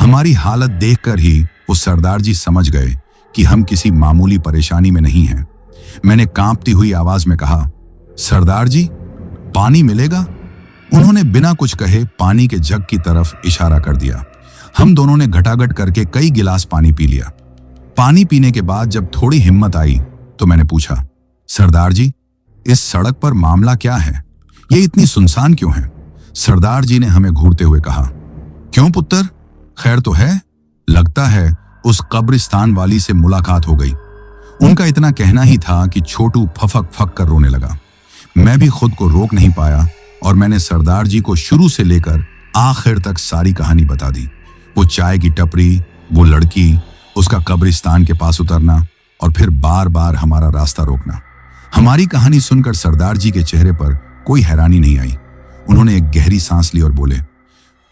हमारी हालत देखकर ही वो सरदार जी समझ गए कि हम किसी मामूली परेशानी में नहीं हैं। मैंने कांपती हुई आवाज में कहा, सरदार जी, पानी मिलेगा? उन्होंने बिना कुछ कहे पानी के जग की तरफ इशारा कर दिया। हम दोनों ने घटाघट करके कई गिलास पानी पी लिया। पानी पीने के बाद जब थोड़ी हिम्मत आई तो मैंने पूछा, सरदार जी, इस सड़क पर मामला क्या है? ये इतनी सुनसान क्यों है? सरदार जी ने हमें घूरते हुए कहा, क्यों पुत्र, खैर तो है? लगता है उस कब्रिस्तान वाली से मुलाकात हो गई। उनका इतना कहना ही था कि छोटू फफक फक कर रोने लगा। मैं भी खुद को रोक नहीं पाया और मैंने सरदार जी को शुरू से लेकर आखिर तक सारी कहानी बता दी। वो चाय की टपरी, वो लड़की, उसका कब्रिस्तान के पास उतरना और फिर बार बार हमारा रास्ता रोकना। हमारी कहानी सुनकर सरदार जी के चेहरे पर कोई हैरानी नहीं आई। उन्होंने एक गहरी सांस ली और बोले,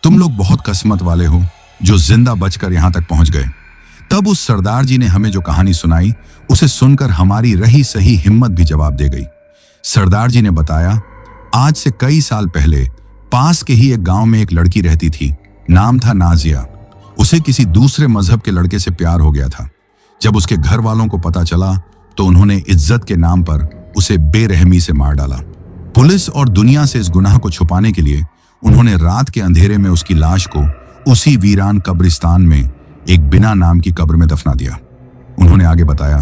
तुम लोग बहुत किस्मत वाले हो जो जिंदा बचकर यहां तक पहुंच गए। तब उस सरदार जी ने हमें जो कहानी सुनाई, उसे सुनकर हमारी रही सही हिम्मत भी जवाब दे गई। सरदार जी ने बताया, आज से कई साल पहले पास के ही एक गांव में एक लड़की रहती थी। नाम था नाजिया। उसे किसी दूसरे मजहब के लड़के से प्यार हो गया था। जब उसके घर वालों को पता चला तो उन्होंने इज्जत के नाम पर उसे बेरहमी से मार डाला। पुलिस और दुनिया से इस गुनाह को छुपाने के लिए उन्होंने रात के अंधेरे में उसकी लाश को उसी वीरान कब्रिस्तान में एक बिना नाम की कब्र में दफना दिया। उन्होंने आगे बताया,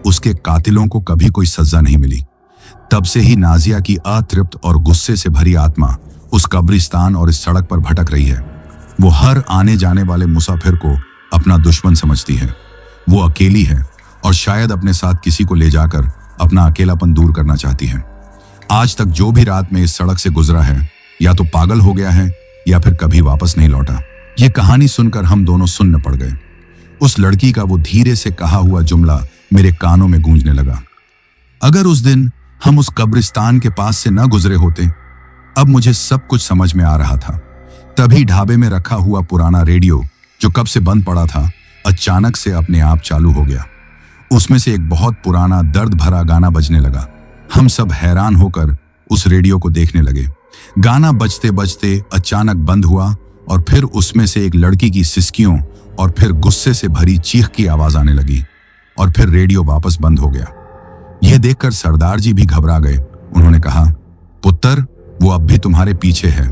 उसके कातिलों को कभी कोई सजा नहीं मिली। तब से ही नाजिया की अतृप्त और गुस्से से भरी आत्मा उस कब्रिस्तान और इस सड़क पर भटक रही है। वो हर आने जाने वाले मुसाफिर को अपना दुश्मन समझती है। वो अकेली है और शायद अपने साथ किसी को ले जाकर अपना अकेलापन दूर करना चाहती है। आज तक जो भी रात में इस सड़क से गुजरा है, या तो पागल हो गया है या फिर कभी वापस नहीं लौटा। ये कहानी सुनकर हम दोनों सुन्न पड़ गए। उस लड़की का वो धीरे से कहा हुआ जुमला मेरे कानों में गूंजने लगा, अगर उस दिन हम उस कब्रिस्तान के पास से न गुजरे होते। अब मुझे सब कुछ समझ में आ रहा था। तभी ढाबे में रखा हुआ पुराना रेडियो, जो कब से बंद पड़ा था, अचानक से अपने आप चालू हो गया। उसमें से एक बहुत पुराना दर्द भरा गाना बजने लगा। हम सब हैरान होकर उस रेडियो को देखने लगे। गाना बजते बजते अचानक बंद हुआ और फिर उसमें से एक लड़की की सिसकियों और फिर गुस्से से भरी चीख की आवाज आने लगी और फिर रेडियो वापस बंद हो गया। यह देखकर सरदार जी भी घबरा गए। उन्होंने कहा, पुत्र, वो अब भी तुम्हारे पीछे है।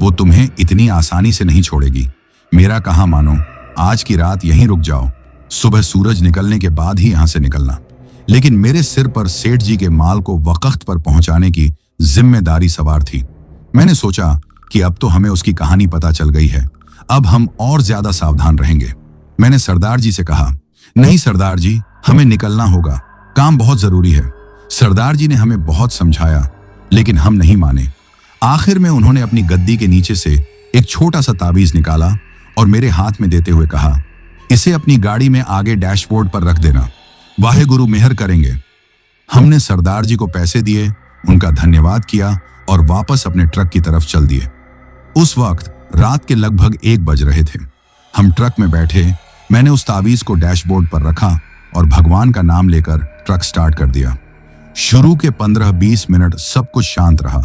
वो तुम्हें इतनी आसानी से नहीं छोड़ेगी। मेरा कहा मानो, आज की रात यहीं रुक जाओ। सुबह सूरज निकलने के बाद ही यहां से निकलना। लेकिन मेरे सिर पर सेठ जी के माल को वक्त पर पहुंचाने की जिम्मेदारी सवार थी। मैंने सोचा कि अब तो हमें उसकी कहानी पता चल गई है, अब हम और ज्यादा सावधान रहेंगे। मैंने सरदार जी से कहा, नहीं सरदार जी, हमें निकलना होगा, काम बहुत जरूरी है। सरदार जी ने हमें बहुत समझाया, लेकिन हम नहीं माने। आखिर में उन्होंने अपनी गद्दी के नीचे से एक छोटा सा ताबीज निकाला और मेरे हाथ में देते हुए कहा, इसे अपनी गाड़ी में आगे डैशबोर्ड पर रख देना, वाहे गुरु मेहर करेंगे। हमने सरदार जी को पैसे दिए, उनका धन्यवाद किया और वापस अपने ट्रक की तरफ चल दिए। उस वक्त रात के लगभग 1 बज रहे थे। हम ट्रक में बैठे, मैंने उस तावीज को डैशबोर्ड पर रखा और भगवान का नाम लेकर ट्रक स्टार्ट कर दिया। शुरू के 15-20 मिनट सब कुछ शांत रहा।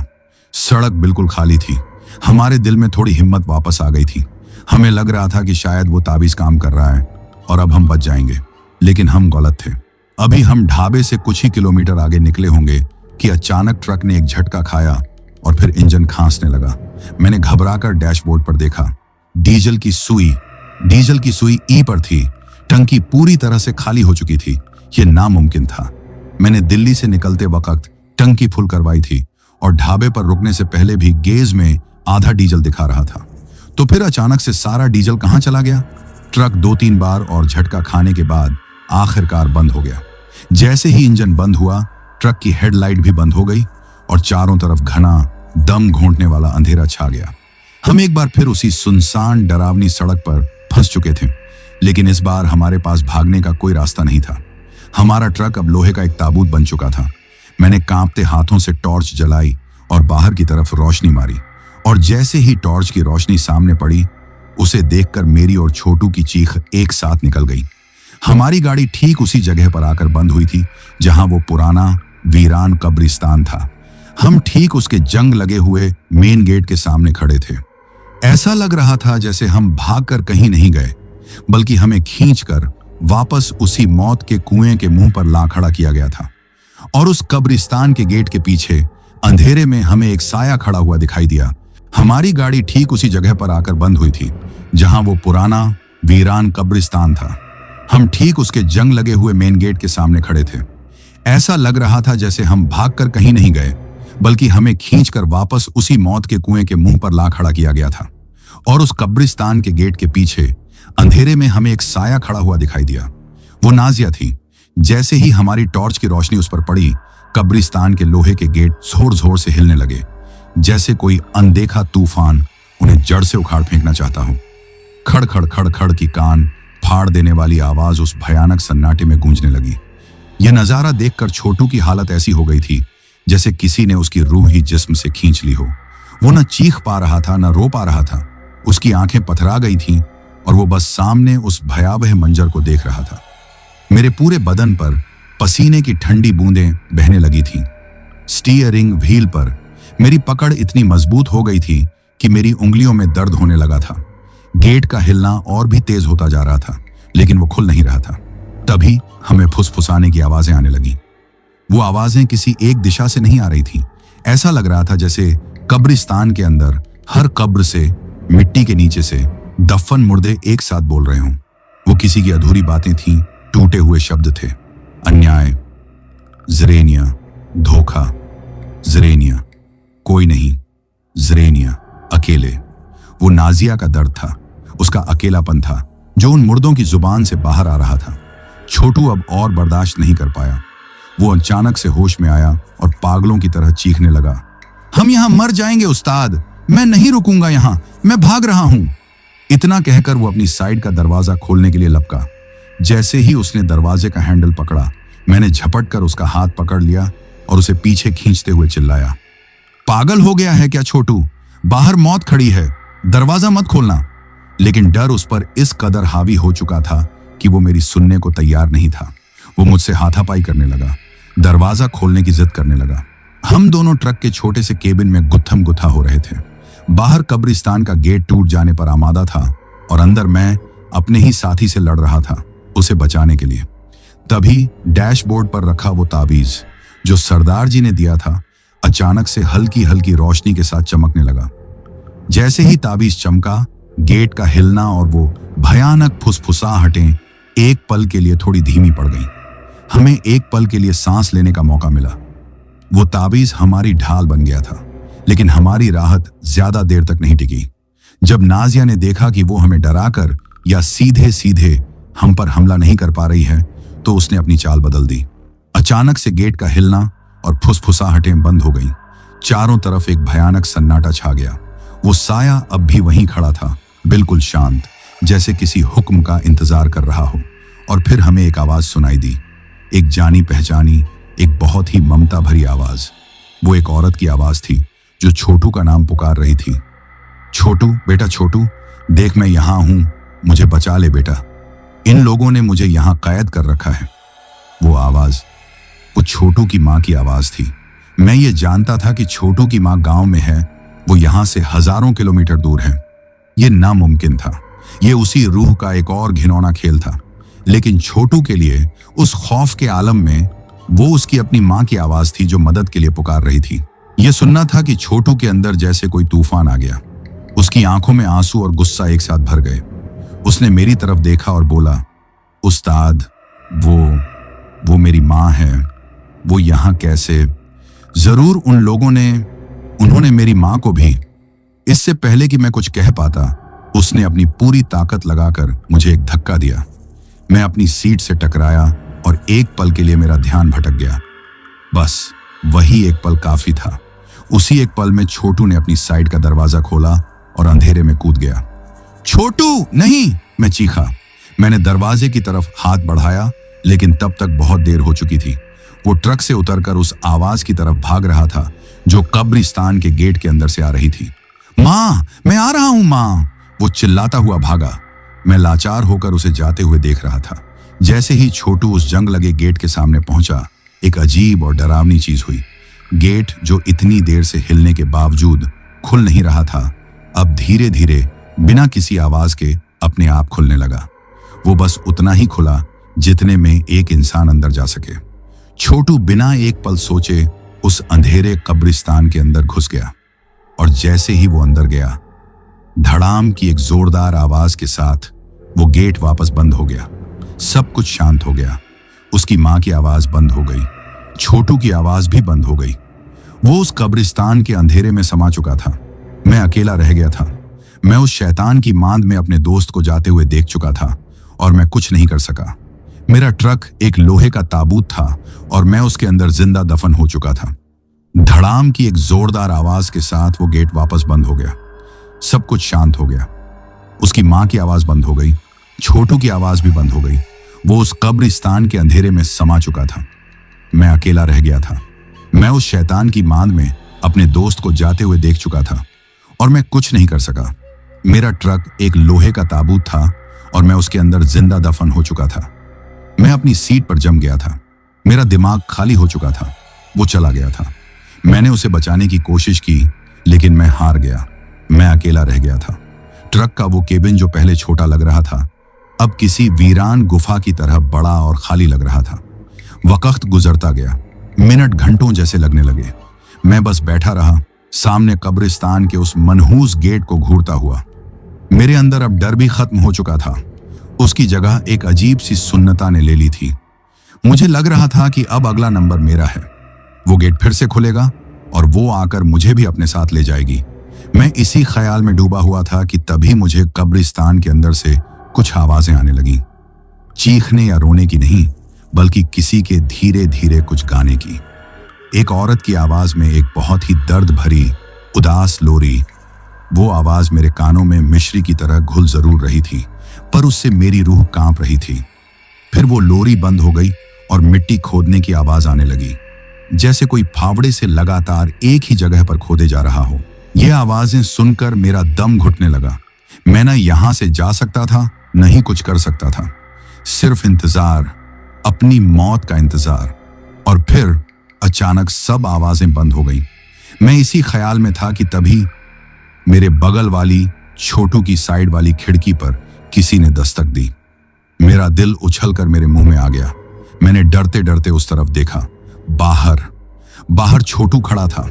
सड़क बिल्कुल खाली थी। हमारे दिल में थोड़ी हिम्मत वापस आ गई थी। हमें लग रहा था कि शायद वो ताबीज काम कर रहा है और अब हम बच जाएंगे, लेकिन हम गलत थे। अभी हम ढाबे से कुछ ही किलोमीटर आगे निकले होंगे कि अचानक ट्रक ने एक झटका खाया और फिर इंजन खांसने लगा। मैंने घबराकर डैशबोर्ड पर देखा। डीजल की सुई ई पर थी। टंकी पूरी तरह से खाली हो चुकी थी। यह नामुमकिन था। मैंने दिल्ली से निकलते वक्त टंकी फुल करवाई थी और ढाबे पर रुकने से पहले भी गेज में आधा डीजल दिखा रहा था। तो फिर अचानक से सारा डीजल कहां चला गया? ट्रक 2-3 बार और झटका खाने के बाद आखिरकार बंद हो गया। जैसे ही इंजन बंद हुआ, ट्रक की हेडलाइट भी बंद हो गई और चारों तरफ घना दम घोंटने वाला अंधेरा छा गया। हम एक बार फिर उसी सुनसान डरावनी सड़क पर फंस चुके थे, लेकिन इस बार हमारे पास भागने का कोई रास्ता नहीं था। हमारा ट्रक अब लोहे का एक ताबूत बन चुका था। मैंने कांपते हाथों से टॉर्च जलाई और बाहर की तरफ रोशनी मारी, और जैसे ही टॉर्च की रोशनी सामने पड़ी, उसे देखकर मेरी और छोटू की चीख एक साथ निकल गई। हमारी गाड़ी ठीक उसी जगह पर आकर बंद हुई थी जहां वो पुराना वीरान कब्रिस्तान था। हम ठीक उसके जंग लगे हुए मेन गेट के सामने खड़े थे। ऐसा लग रहा था जैसे हम भागकर कहीं नहीं गए, बल्कि हमें खींचकर वापस उसी मौत के कुएं के मुंह पर ला खड़ा किया गया था। और उस कब्रिस्तान के गेट के पीछे अंधेरे में हमें एक साया खड़ा हुआ दिखाई दिया। हमारी गाड़ी ठीक उसी जगह पर आकर बंद हुई थी जहां वो पुराना वीरान कब्रिस्तान था। हम ठीक उसके जंग लगे हुए मेन गेट के सामने खड़े थे। ऐसा लग रहा था जैसे हम भागकर कहीं नहीं गए, बल्कि हमें खींचकर वापस उसी मौत के कुएं के मुंह पर ला खड़ा किया गया था। और उस कब्रिस्तान के गेट के पीछे अंधेरे में हमें एक साया खड़ा हुआ दिखाई दिया। वो नाजिया थी। जैसे ही हमारी टॉर्च की रोशनी उस पर पड़ी, कब्रिस्तान के लोहे के गेट जोर जोर से हिलने लगे, जैसे कोई अनदेखा तूफान उन्हें जड़ से उखाड़ फेंकना चाहता हो। खड़ खड़ खड़ खड़ की कान फाड़ देने वाली आवाज उस भयानक सन्नाटे में गूंजने लगी। यह नजारा देखकर छोटू की हालत ऐसी हो गई थी जैसे किसी ने उसकी रूह ही जिस्म से खींच ली हो। वो न चीख पा रहा था, न रो पा रहा था। उसकी आंखें पथरा गई थीं और वो बस सामने उस भयावह मंजर को देख रहा था। मेरे पूरे बदन पर पसीने की ठंडी बूंदें बहने लगी थीं। स्टीयरिंग व्हील पर मेरी पकड़ इतनी मजबूत हो गई थी कि मेरी उंगलियों में दर्द होने लगा था। गेट का हिलना और भी तेज होता जा रहा था, लेकिन वो खुल नहीं रहा था। तभी हमें फुसफुसाने की आवाजें आने लगीं। वो आवाजें किसी एक दिशा से नहीं आ रही थीं। ऐसा लग रहा था जैसे कब्रिस्तान के अंदर हर कब्र से, मिट्टी के नीचे से दफन मुर्दे एक साथ बोल रहे हों। वो किसी की अधूरी बातें थीं, टूटे हुए शब्द थे। अन्याय, जरेनिया, धोखा, जरेनिया, कोई नहीं, जरेनिया, अकेले। वो नाजिया का दर्द था, उसका अकेलापन था जो उन मुर्दों की जुबान से बाहर आ रहा था। छोटू अब और बर्दाश्त नहीं कर पाया। वो अचानक से होश में आया और पागलों की तरह चीखने लगा, हम यहां मर जाएंगे उस्ताद, मैं नहीं रुकूंगा यहां, मैं भाग रहा हूं। इतना कहकर वो अपनी साइड का दरवाजा खोलने के लिए लपका। जैसे ही उसने दरवाजे का हैंडल पकड़ा, मैंने झपट कर उसका हाथ पकड़ लिया और उसे पीछे खींचते हुए चिल्लाया, पागल हो गया है क्या छोटू? बाहर मौत खड़ी है, दरवाजा मत खोलना। लेकिन डर उस पर इस कदर हावी हो चुका था कि वो मेरी सुनने को तैयार नहीं था। वो मुझसे हाथापाई करने लगा, दरवाजा खोलने की जिद करने लगा। हम दोनों ट्रक के छोटे से केबिन में गुत्थम गुत्था हो रहे थे। बाहर कब्रिस्तान का गेट टूट जाने पर आमादा था और अंदर मैं अपने ही साथी से लड़ रहा था, उसे बचाने के लिए। तभी डैशबोर्ड पर रखा वो ताबीज जो सरदार जी ने दिया था, अचानक से हल्की हल्की रोशनी के साथ चमकने लगा। जैसे ही ताबीज चमका, गेट का हिलना और वो भयानक फुसफुसाहटें एक पल के लिए थोड़ी धीमी पड़ गईं। हमें एक पल के लिए सांस लेने का मौका मिला। वो ताबीज हमारी ढाल बन गया था, लेकिन हमारी राहत ज्यादा देर तक नहीं टिकी। जब नाजिया ने देखा कि वो हमें डराकर या सीधे सीधे हम पर हमला नहीं कर पा रही है, तो उसने अपनी चाल बदल दी। अचानक से गेट का हिलना और फुसफुसाहटें बंद हो गईं। चारों तरफ एक भयानक सन्नाटा छा गया। वो साया अब भी वहीं खड़ा था, बिल्कुल शांत, जैसे किसी हुक्म का इंतजार कर रहा हो। और फिर हमें एक आवाज सुनाई दी, एक जानी पहचानी, एक बहुत ही ममता भरी आवाज। वो एक औरत की आवाज थी जो छोटू का नाम पुकार रही थी। छोटू, बेटा छोटू, देख मैं यहां हूं, मुझे बचा ले बेटा। इन लोगों ने मुझे यहां कैद कर रखा है। वो आवाज वो छोटू की मां की आवाज थी। मैं ये जानता था कि छोटू की मां गांव में है, वो यहां से हजारों किलोमीटर दूर है। ये नामुमकिन था। ये उसी रूह का एक और घिनौना खेल था। लेकिन छोटू के लिए उस खौफ के आलम में वो उसकी अपनी मां की आवाज थी जो मदद के लिए पुकार रही थी। यह सुनना था कि छोटू के अंदर जैसे कोई तूफान आ गया। उसकी आंखों में आंसू और गुस्सा एक साथ भर गए। उसने मेरी तरफ देखा और बोला, उस्ताद, वो मेरी मां है। वो यहां कैसे? जरूर उन्होंने मेरी मां को भी। इससे पहले कि मैं कुछ कह पाता, उसने अपनी पूरी ताकत लगाकर मुझे एक धक्का दिया। मैं अपनी सीट से टकराया और एक पल के लिए मेरा ध्यान भटक गया। बस वही एक पल काफी था। उसी एक पल में छोटू ने अपनी साइड का दरवाजा खोला और अंधेरे में कूद गया। छोटू, नहीं! मैं चीखा। मैंने दरवाजे की तरफ हाथ बढ़ाया, लेकिन तब तक बहुत देर हो चुकी थी। वो ट्रक से उतरकर उस आवाज की तरफ भाग रहा था जो कब्रिस्तान के गेट के अंदर से आ रही थी। मां, मैं आ रहा हूं मां! वो चिल्लाता हुआ भागा। मैं लाचार होकर उसे जाते हुए देख रहा था। जैसे ही छोटू उस जंग लगे गेट के सामने पहुंचा, एक अजीब और डरावनी चीज हुई। गेट जो इतनी देर से हिलने के बावजूद खुल नहीं रहा था, अब धीरे धीरे बिना किसी आवाज के अपने आप खुलने लगा। वो बस उतना ही खुला जितने में एक इंसान अंदर जा सके। छोटू बिना एक पल सोचे उस अंधेरे कब्रिस्तान के अंदर घुस गया। और जैसे ही वो अंदर गया, धड़ाम की एक जोरदार आवाज के साथ वो गेट वापस बंद हो गया। सब कुछ शांत हो गया। उसकी मां की आवाज बंद हो गई। छोटू की आवाज भी बंद हो गई। वो उस कब्रिस्तान के अंधेरे में समा चुका था। मैं अकेला रह गया था। मैं उस शैतान की मांद में अपने दोस्त को जाते हुए देख चुका था और मैं कुछ नहीं कर सका। मेरा ट्रक एक लोहे का ताबूत था और मैं उसके अंदर जिंदा दफन हो चुका था। धड़ाम की एक जोरदार आवाज के साथ वो गेट वापस बंद हो गया। सब कुछ शांत हो गया। उसकी मां की आवाज बंद हो गई। छोटू की आवाज भी बंद हो गई। वो उस कब्रिस्तान के अंधेरे में समा चुका था। मैं अकेला रह गया था। मैं उस शैतान की मांद में अपने दोस्त को जाते हुए देख चुका था और मैं कुछ नहीं कर सका। मेरा ट्रक एक लोहे का ताबूत था और मैं उसके अंदर जिंदा दफन हो चुका था। मैं अपनी सीट पर जम गया था। मेरा दिमाग खाली हो चुका था। वो चला गया था। मैंने उसे बचाने की कोशिश की, लेकिन मैं हार गया। मैं अकेला रह गया था। ट्रक का वो केबिन जो पहले छोटा लग रहा था, अब किसी वीरान गुफा की तरह बड़ा और खाली लग रहा था। वक्त गुजरता गया। मिनट घंटों जैसे लगने लगे। मैं बस बैठा रहा, सामने कब्रिस्तान के उस मनहूस गेट को घूरता हुआ। मेरे अंदर अब डर भी खत्म हो चुका था। उसकी जगह एक अजीब सी सुन्नता ने ले ली थी। मुझे लग रहा था कि अब अगला नंबर मेरा है। वो गेट फिर से खुलेगा और वो आकर मुझे भी अपने साथ ले जाएगी। मैं इसी ख्याल में डूबा हुआ था कि तभी मुझे कब्रिस्तान के अंदर से कुछ आवाजें आने लगीं। चीखने या रोने की नहीं, बल्कि किसी के धीरे धीरे कुछ गाने की। एक औरत की आवाज में एक बहुत ही दर्द भरी, उदास लोरी। वो आवाज मेरे कानों में मिश्री की तरह घुल जरूर रही थी, पर उससे मेरी रूह कांप रही थी। फिर वो लोरी बंद हो गई और मिट्टी खोदने की आवाज आने लगी, जैसे कोई फावड़े से लगातार एक ही जगह पर खोदे जा रहा हो। ये आवाजें सुनकर मेरा दम घुटने लगा। मैं न यहां से जा सकता था, न ही कुछ कर सकता था। सिर्फ इंतजार, अपनी मौत का इंतजार। और फिर अचानक सब आवाजें बंद हो गई। मैं इसी ख्याल में था कि तभी मेरे बगल वाली छोटू की साइड वाली खिड़की पर किसी ने दस्तक दी। मेरा दिल उछलकर मेरे मुंह में आ गया। मैंने डरते डरते उस तरफ देखा। बाहर छोटू खड़ा था।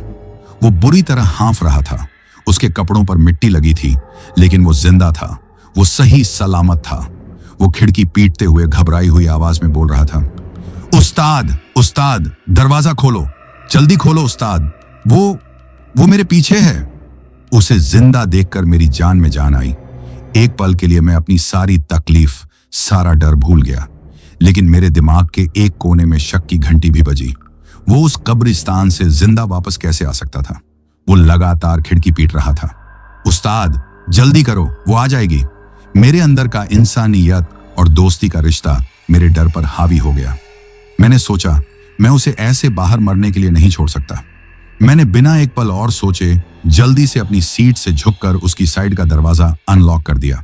वो बुरी तरह हाँफ रहा था। उसके कपड़ों पर मिट्टी लगी थी, लेकिन वो जिंदा था। वो सही सलामत था। वो खिड़की पीटते हुए घबराई हुई आवाज में बोल रहा था, उस्ताद, उस्ताद, दरवाजा खोलो, जल्दी खोलो उस्ताद, वो मेरे पीछे है। उसे जिंदा देखकर मेरी जान में जान आई। एक पल के लिए मैं अपनी सारी तकलीफ, सारा डर भूल गया, लेकिन मेरे दिमाग के एक कोने में शक की घंटी भी बजी। वो उस कब्रिस्तान से जिंदा वापस कैसे आ सकता था? वो लगातार खिड़की पीट रहा था। उस्ताद, जल्दी करो, वो आ जाएगी। मेरे अंदर का इंसानियत और दोस्ती का रिश्ता मेरे डर पर हावी हो गया। मैंने सोचा, मैं उसे ऐसे बाहर मरने के लिए नहीं छोड़ सकता। मैंने बिना एक पल और सोचे जल्दी से अपनी सीट से झुककर उसकी साइड का दरवाजा अनलॉक कर दिया।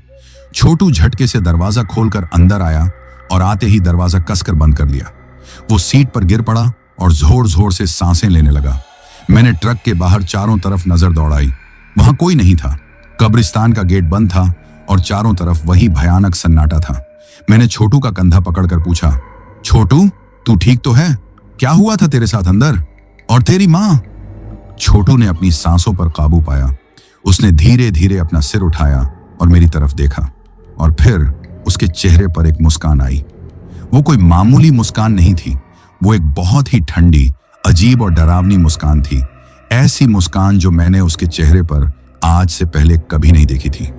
छोटू झटके से दरवाजा खोलकर अंदर आया और आते ही दरवाजा कसकर बंद कर लिया। वो सीट पर गिर पड़ा और जोर जोर से सांसें लेने लगा। मैंने ट्रक के बाहर चारों तरफ नजर दौड़ाई। वहां कोई नहीं था। कब्रिस्तान का गेट बंद था और चारों तरफ वही भयानक सन्नाटा था। मैंने छोटू का कंधा पकड़कर पूछा, छोटू, तू ठीक तो है? क्या हुआ था तेरे साथ अंदर? और तेरी माँ? छोटू ने अपनी सांसों पर काबू पाया। उसने धीरे धीरे अपना सिर उठाया और मेरी तरफ देखा, और फिर उसके चेहरे पर एक मुस्कान आई। वो कोई मामूली मुस्कान नहीं थी। वो एक बहुत ही ठंडी, अजीब और डरावनी मुस्कान थी। ऐसी मुस्कान जो मैंने उसके चेहरे पर आज से पहले कभी नहीं देखी थी।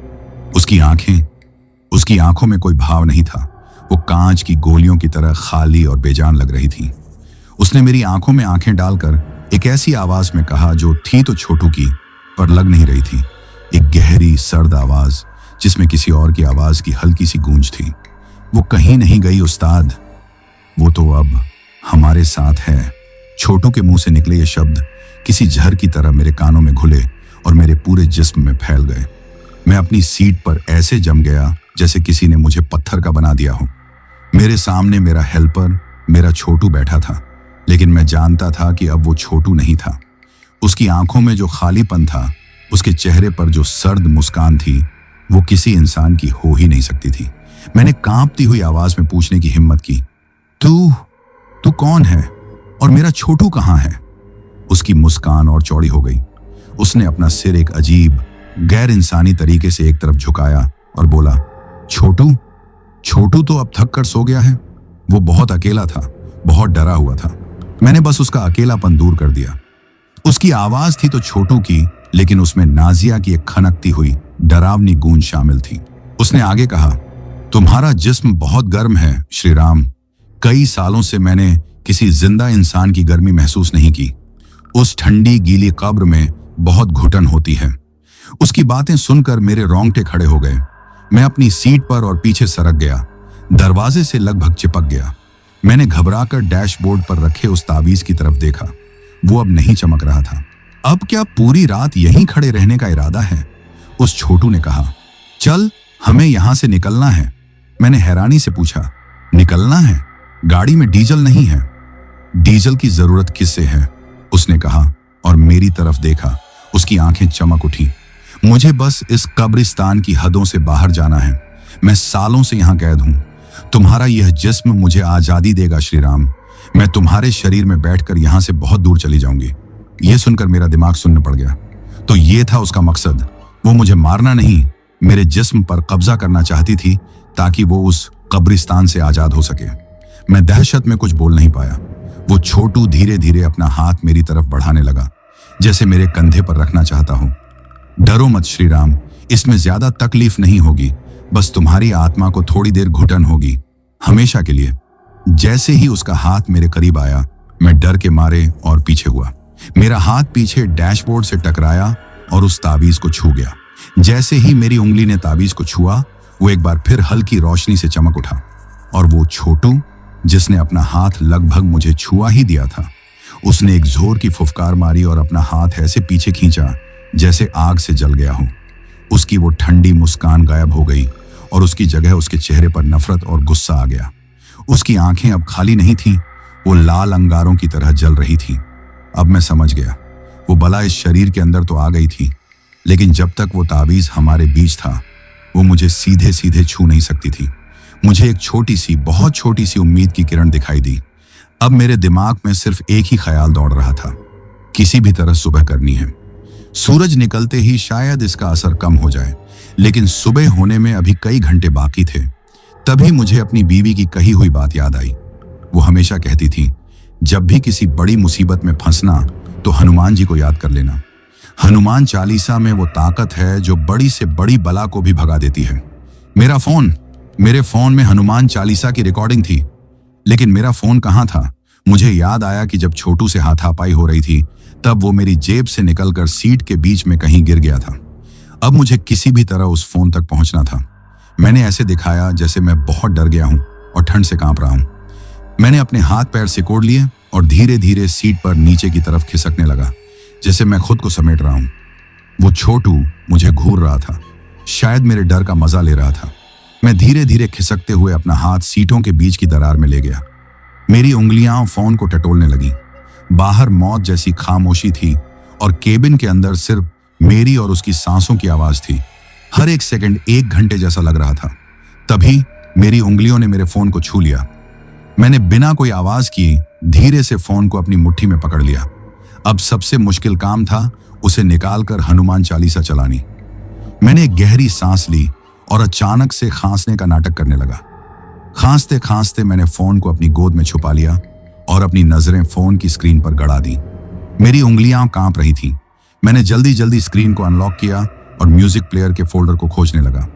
उसकी आंखों में कोई भाव नहीं था। वो कांच की गोलियों की तरह खाली और बेजान लग रही थी। उसने मेरी आंखों में आंखें डालकर एक ऐसी आवाज में कहा जो थी तो छोटू की, पर लग नहीं रही थी। एक गहरी सर्द आवाज जिसमें किसी और की आवाज की हल्की सी गूंज थी। वो कहीं नहीं गई उस्ताद, वो तो अब हमारे साथ है। छोटू के मुंह से निकले ये शब्द किसी जहर की तरह मेरे कानों में घुले और मेरे पूरे जिस्म में फैल गए। मैं अपनी सीट पर ऐसे जम गया जैसे किसी ने मुझे पत्थर का बना दिया हो। मेरे सामने मेरा हेल्पर, मेरा छोटू बैठा था, लेकिन मैं जानता था कि अब वो छोटू नहीं था। उसकी आंखों में जो खालीपन था, उसके चेहरे पर जो सर्द मुस्कान थी, वो किसी इंसान की हो ही नहीं सकती थी। मैंने कांपती हुई आवाज में पूछने की हिम्मत की, तू कौन है और मेरा छोटू कहाँ है? उसकी मुस्कान और चौड़ी हो गई। उसने अपना सिर एक अजीब, गैर इंसानी तरीके से एक तरफ झुकाया और बोला, छोटू तो अब थक कर सो गया है। वो बहुत अकेला था, बहुत डरा हुआ था। मैंने बस उसका अकेलापन दूर कर दिया। उसकी आवाज थी तो छोटू की, लेकिन उसमें नाजिया की एक खनकती हुई डरावनी गूंज शामिल थी। उसने आगे कहा, तुम्हारा जिस्म बहुत गर्म है श्री राम। कई सालों से मैंने किसी जिंदा इंसान की गर्मी महसूस नहीं की। उस ठंडी गीली कब्र में बहुत घुटन होती है। उसकी बातें सुनकर मेरे रोंगटे खड़े हो गए। मैं अपनी सीट पर और पीछे सरक गया, दरवाजे से लगभग चिपक गया। मैंने घबराकर डैशबोर्ड पर रखे उस ताबीज की तरफ देखा। वो अब नहीं चमक रहा था। अब क्या पूरी रात यहीं खड़े रहने का इरादा है? उस छोटू ने कहा, चल, हमें यहां से निकलना है। मैंने हैरानी से पूछा, निकलना है? गाड़ी में डीजल नहीं है। डीजल की जरूरत किससे है? उसने कहा और मेरी तरफ देखा। उसकी आंखें चमक उठी। मुझे बस इस कब्रिस्तान की हदों से बाहर जाना है। मैं सालों से यहां कैद हूं। तुम्हारा यह जिस्म मुझे आजादी देगा श्री राम। मैं तुम्हारे शरीर में बैठकर यहां से बहुत दूर चली जाऊंगी। यह सुनकर मेरा दिमाग सुन्न पड़ गया। तो यह था उसका मकसद। वो मुझे मारना नहीं, मेरे जिस्म पर कब्जा करना चाहती थी ताकि वो उस कब्रिस्तान से आजाद हो सके। मैं दहशत में कुछ बोल नहीं पाया। वो छोटू धीरे धीरे अपना हाथ मेरी तरफ बढ़ाने लगा, जैसे मेरे कंधे पर रखना चाहता हूं। डरो मत श्री राम, इसमें ज्यादा तकलीफ नहीं होगी। बस तुम्हारी आत्मा को थोड़ी देर घुटन होगी, हमेशा के लिए। जैसे ही उसका हाथ मेरे करीब आया, मैं डर के मारे और पीछे हुआ। मेरा हाथ पीछे डैशबोर्ड से टकराया और उस ताबीज को छू गया। जैसे ही मेरी उंगली ने ताबीज को छुआ, वो एक बार फिर हल्की रोशनी से चमक उठा, और वो छोटू जिसने अपना हाथ लगभग मुझे छुआ ही दिया था, उसने एक जोर की फुफकार मारी और अपना हाथ ऐसे पीछे खींचा जैसे आग से जल गया हो। उसकी वो ठंडी मुस्कान गायब हो गई और उसकी जगह उसके चेहरे पर नफरत और गुस्सा आ गया। उसकी आंखें अब खाली नहीं थीं, वो लाल अंगारों की तरह जल रही थीं। अब मैं समझ गया, वो बला इस शरीर के अंदर तो आ गई थी, लेकिन जब तक वो ताबीज हमारे बीच था, वो मुझे सीधे सीधे छू नहीं सकती थी। मुझे एक छोटी सी, बहुत छोटी सी उम्मीद की किरण दिखाई दी। अब मेरे दिमाग में सिर्फ एक ही ख्याल दौड़ रहा था, किसी भी तरह सुबह करनी है। सूरज निकलते ही शायद इसका असर कम हो जाए, लेकिन सुबह होने में अभी कई घंटे बाकी थे। तभी मुझे अपनी बीवी की कही हुई बात याद आई। वो हमेशा कहती थी, जब भी किसी बड़ी मुसीबत में फंसना तो हनुमान जी को याद कर लेना। हनुमान चालीसा में वो ताकत है जो बड़ी से बड़ी बला को भी भगा देती है। मेरे फोन में हनुमान चालीसा की रिकॉर्डिंग थी, लेकिन मेरा फोन कहाँ था? मुझे याद आया कि जब छोटू से हाथापाई हो रही थी तब वो मेरी जेब से निकलकर सीट के बीच में कहीं गिर गया था। अब मुझे किसी भी तरह उस फोन तक पहुंचना था। मैंने ऐसे दिखाया जैसे मैं बहुत डर गया हूं और ठंड से कांप रहा हूं। मैंने अपने हाथ पैर सिकोड़ लिए और धीरे धीरे सीट पर नीचे की तरफ खिसकने लगा, जैसे मैं खुद को समेट रहा हूं। वो छोटू मुझे घूर रहा था, शायद मेरे डर का मजा ले रहा था। मैं धीरे धीरे खिसकते हुए अपना हाथ सीटों के बीच की दरार में ले गया। मेरी उंगलियां फोन को टटोलने लगी। बाहर मौत जैसी खामोशी थी और केबिन के अंदर सिर्फ मेरी और उसकी सांसों की आवाज थी। हर एक सेकंड 1 घंटे जैसा लग रहा था। तभी मेरी उंगलियों ने मेरे फोन को छू लिया। मैंने बिना कोई आवाज किए धीरे से फोन को अपनी मुट्ठी में पकड़ लिया। अब सबसे मुश्किल काम था उसे निकालकर हनुमान चालीसा चलानी। मैंने एक गहरी सांस ली और अचानक से खांसने का नाटक करने लगा। खांसते खांसते मैंने फोन को अपनी गोद में छुपा लिया और अपनी नजरें फोन की स्क्रीन पर गड़ा दी। मेरी उंगलियां कांप रही थीं। मैंने जल्दी जल्दी स्क्रीन को अनलॉक किया और म्यूजिक प्लेयर के फोल्डर को खोजने लगा।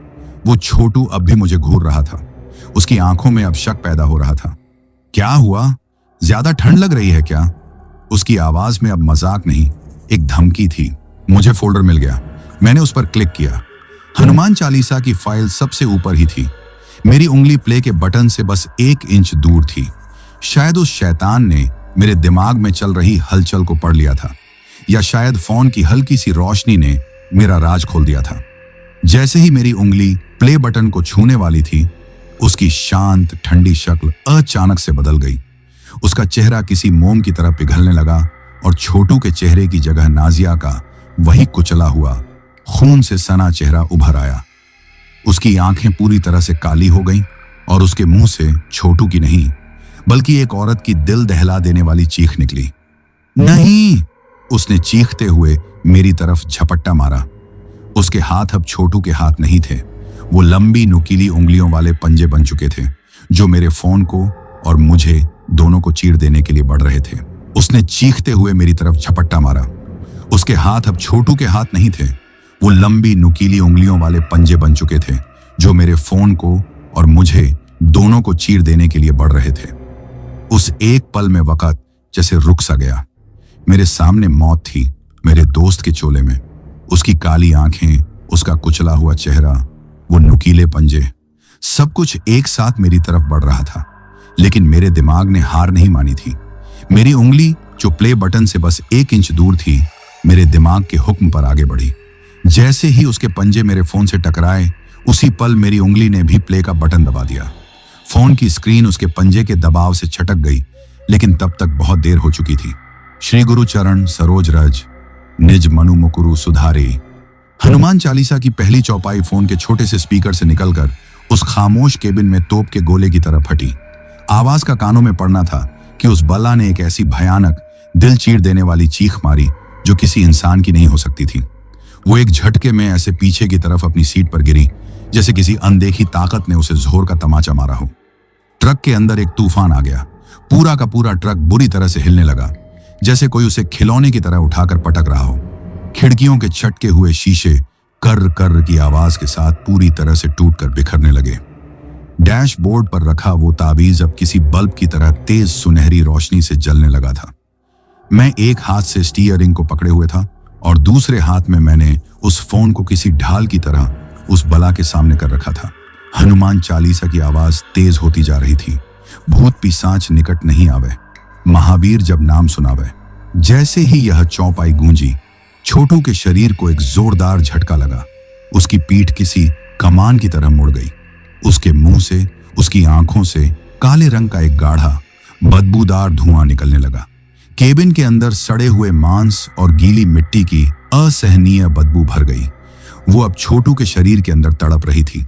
वो छोटू अब भी मुझे घूर रहा था। उसकी आंखों में अब शक पैदा हो रहा था। क्या हुआ? ज्यादा ठंड लग रही है क्या? उसकी आवाज में अब मजाक नहीं, एक धमकी थी। मुझे फोल्डर मिल गया। मैंने उस पर क्लिक किया। हनुमान चालीसा की फाइल सबसे ऊपर ही थी। मेरी उंगली प्ले के बटन से बस 1 इंच दूर थी। शायद उस शैतान ने मेरे दिमाग में चल रही हलचल को पढ़ लिया था, या शायद फोन की हल्की सी रोशनी ने मेरा राज खोल दिया था। जैसे ही मेरी उंगली प्ले बटन को छूने वाली थी, उसकी शांत ठंडी शक्ल अचानक से बदल गई। उसका चेहरा किसी मोम की तरह पिघलने लगा और छोटू के चेहरे की जगह नाजिया का वही कुचला हुआ, खून से सना चेहरा उभर आया। उसकी आंखें पूरी तरह से काली हो गईं और उसके मुंह से छोटू की नहीं, बल्कि एक औरत की दिल दहला देने वाली चीख निकली। नहीं! उसने चीखते हुए मेरी तरफ झपट्टा मारा। उसके हाथ अब छोटू के हाथ नहीं थे। वो लंबी नुकीली उंगलियों वाले पंजे बन चुके थे, जो मेरे फोन को और मुझे दोनों को चीर देने के लिए बढ़ रहे थे। उसने चीखते हुए मेरी तरफ झपट्टा मारा। उसके हाथ अब छोटू के हाथ नहीं थे। वो लंबी नुकीली उंगलियों वाले पंजे बन चुके थे, जो मेरे फोन को और मुझे दोनों को चीर देने के लिए बढ़ रहे थे। उस एक पल में वक्त जैसे रुक सा गया। मेरे सामने मौत थी, मेरे दोस्त के चोले में। उसकी काली आंखें, उसका कुचला हुआ चेहरा, वो नुकीले पंजे, सब कुछ एक साथ मेरी तरफ बढ़ रहा था। लेकिन मेरे दिमाग ने हार नहीं मानी थी। मेरी उंगली जो प्ले बटन से बस 1 इंच दूर थी, मेरे दिमाग के हुक्म पर आगे बढ़ी। जैसे ही उसके पंजे मेरे फोन से टकराए, उसी पल मेरी उंगली ने भी प्ले का बटन दबा दिया। फोन की स्क्रीन उसके पंजे के दबाव से छटक गई, लेकिन तब तक बहुत देर हो चुकी थी। श्री गुरु चरण सरोज रज, निज मनु मुकुरु सुधारे। हनुमान चालीसा की पहली चौपाई फोन के छोटे से स्पीकर से निकलकर उस खामोश केबिन में तोप के गोले की तरह फटी। आवाज का कानों में पड़ना था कि उस बला ने एक ऐसी भयानक, दिल चीर देने वाली चीख मारी जो किसी इंसान की नहीं हो सकती थी। वो एक झटके में ऐसे पीछे की तरफ अपनी सीट पर गिरी, जैसे किसी अनदेखी ताकत ने उसे जोर का तमाचा मारा हो। ट्रक के अंदर एक तूफान आ गया। पूरा का पूरा ट्रक बुरी तरह से हिलने लगा, जैसे कोई उसे खिलौने की तरह उठाकर पटक रहा हो। खिड़कियों के चटके हुए शीशे कर्र कर्र की आवाज के साथ पूरी तरह से टूटकर बिखरने लगे। डैशबोर्ड पर रखा वो तावीज अब किसी बल्ब की तरह तेज सुनहरी रोशनी से जलने लगा था। मैं एक हाथ से स्टीयरिंग को पकड़े हुए था और दूसरे हाथ में मैंने उस फोन को किसी ढाल की तरह उस बला के सामने कर रखा था। हनुमान चालीसा की आवाज तेज होती जा रही थी। भूत पिशाच निकट नहीं आवे, महावीर जब नाम सुनावे। जैसे ही यह चौपाई गूंजी, छोटू के शरीर को एक जोरदार झटका लगा। उसकी पीठ किसी कमान की तरह मुड़ गई। उसके मुंह से, उसकी आंखों से काले रंग का एक गाढ़ा बदबूदार धुआं निकलने लगा। केबिन के अंदर सड़े हुए मांस और गीली मिट्टी की असहनीय बदबू भर गई। वो अब छोटू के शरीर के अंदर तड़प रही थी।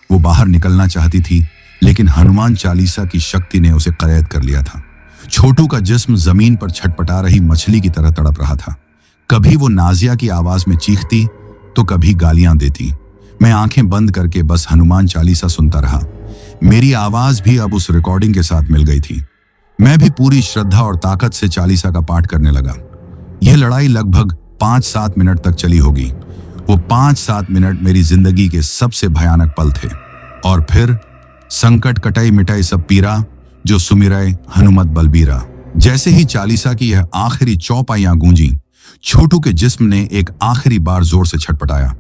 वो बाहर निकलना चाहती थी, लेकिन हनुमान चालीसा की शक्ति ने उसे कैद कर लिया था। छोटू का जिस्म जमीन पर छटपटा रही मछली की तरह तड़प रहा था। कभी वो नाजिया की आवाज में चीखती तो कभी गालियां देती। मैं आंखें बंद करके बस हनुमान चालीसा सुनता रहा। मेरी आवाज भी अब उस रिकॉर्डिंग के साथ मिल गई थी। मैं भी पूरी श्रद्धा और ताकत से चालीसा का पाठ करने लगा। यह लड़ाई लगभग 5-7 मिनट तक चली होगी। वो 5-7 मिनट मेरी जिंदगी के सबसे भयानक पल थे। और फिर संकट कटाई मिटाई सब पीरा, जो सुमिरय हनुमत बलबीरा। जैसे ही चालीसा की यह आखिरी चौपाइयां गूंजी, छोटू के जिस्म ने एक आखिरी बार जोर से छटपटाया।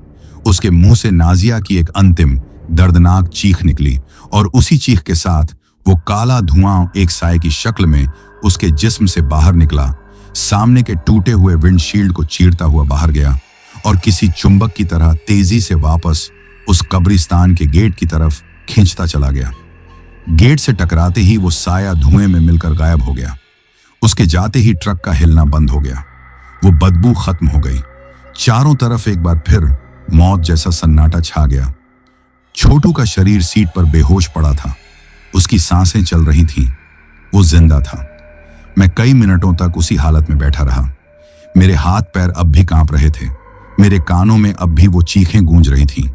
उसके मुंह से नाजिया की एक अंतिम दर्दनाक चीख निकली और उसी चीख के साथ वो काला धुआं एक साए की शक्ल में उसके जिस्म से बाहर निकला, सामने के टूटे हुए विंडशील्ड को चीरता हुआ बाहर गया और किसी चुंबक की तरह तेजी से वापस उस कब्रिस्तान के गेट की तरफ खींचता चला गया। गेट से टकराते ही वो साया धुएं में मिलकर गायब हो गया। उसके जाते ही ट्रक का हिलना बंद हो गया। वो बदबू खत्म हो गई। चारों तरफ एक बार फिर मौत जैसा सन्नाटा छा गया। छोटू का शरीर सीट पर बेहोश पड़ा था। उसकी सांसें चल रही थीं। वो जिंदा था। मैं कई मिनटों तक उसी हालत में बैठा रहा। मेरे हाथ पैर अब भी कांप रहे थे। मेरे कानों में अब भी वो चीखें गूंज रही थीं।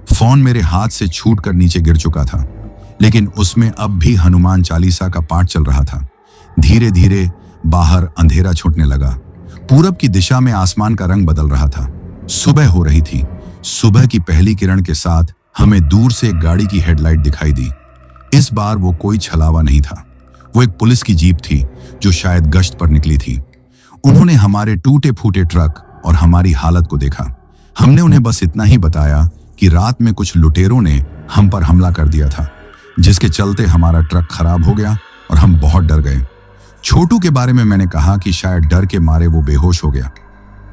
फोन मेरे हाथ से छूटकर नीचे गिर चुका था, लेकिन उसमें अब भी हनुमान चालीसा का पाठ चल रहा था। धीरे धीरे बाहर अंधेरा छूटने लगा। पूरब की दिशा में आसमान का रंग बदल रहा था। सुबह हो रही थी। सुबह की पहली किरण के साथ हमें दूर से एक गाड़ी की हेडलाइट दिखाई दी। इस बार वो कोई छलावा नहीं था। वो एक पुलिस की जीप थी जो शायद गश्त पर निकली थी। उन्होंने हमारे टूटे फूटे ट्रक और हमारी हालत को देखा। हमने उन्हें बस इतना ही बताया कि रात में कुछ लुटेरों ने हम पर हमला कर दिया था, जिसके चलते हमारा ट्रक खराब हो गया और हम बहुत डर गए। छोटू के बारे में मैंने कहा कि शायद डर के मारे वो बेहोश हो गया।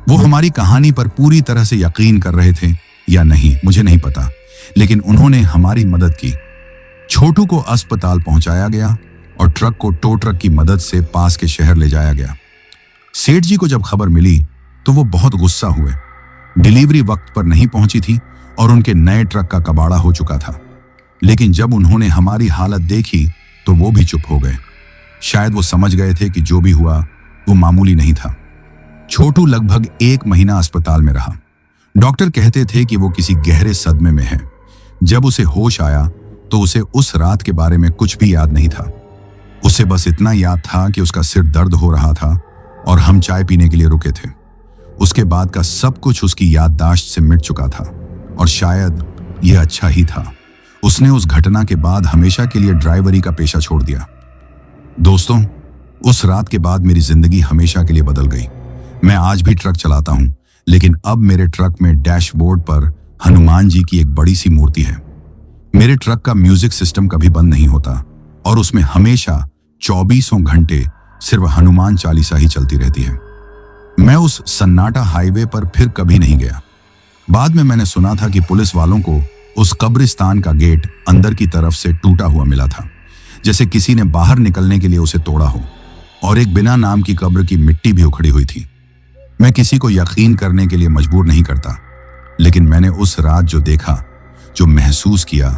वो हमारी कहानी पर पूरी तरह से यकीन कर रहे थे या नहीं, मुझे नहीं पता, लेकिन उन्होंने हमारी मदद की। छोटू को अस्पताल पहुंचाया गया और ट्रक को टो ट्रक की मदद से पास के शहर ले जाया गया। सेठ जी को जब खबर मिली तो वो बहुत गुस्सा हुए। डिलीवरी वक्त पर नहीं पहुंची थी और उनके नए ट्रक का कबाड़ा हो चुका था। लेकिन जब उन्होंने हमारी हालत देखी तो वो भी चुप हो गए। शायद वो समझ गए थे कि जो भी हुआ वो मामूली नहीं था। छोटू लगभग 1 महीना अस्पताल में रहा। डॉक्टर कहते थे कि वो किसी गहरे सदमे में है। जब उसे होश आया तो उसे उस रात के बारे में कुछ भी याद नहीं था। उसे बस इतना याद था कि उसका सिर दर्द हो रहा था और हम चाय पीने के लिए रुके थे। उसके बाद का सब कुछ उसकी याददाश्त से मिट चुका था और शायद यह अच्छा ही था। उसने उस घटना के बाद हमेशा के लिए ड्राइवरी का पेशा छोड़ दिया। दोस्तों, उस रात के बाद मेरी जिंदगी हमेशा के लिए बदल गई। मैं आज भी ट्रक चलाता हूं, लेकिन अब मेरे ट्रक में डैशबोर्ड पर हनुमान जी की एक बड़ी सी मूर्ति है। मेरे ट्रक का म्यूजिक सिस्टम कभी बंद नहीं होता और उसमें हमेशा 24 घंटे सिर्फ हनुमान चालीसा ही चलती रहती है। मैं उस सन्नाटा हाईवे पर फिर कभी नहीं गया। बाद में मैंने सुना था कि पुलिस वालों को उस कब्रिस्तान का गेट अंदर की तरफ से टूटा हुआ मिला था, जैसे किसी ने बाहर निकलने के लिए उसे तोड़ा हो, और एक बिना नाम की कब्र की मिट्टी भी उखड़ी हुई थी। मैं किसी को यकीन करने के लिए मजबूर नहीं करता, लेकिन मैंने उस रात जो देखा, जो महसूस किया,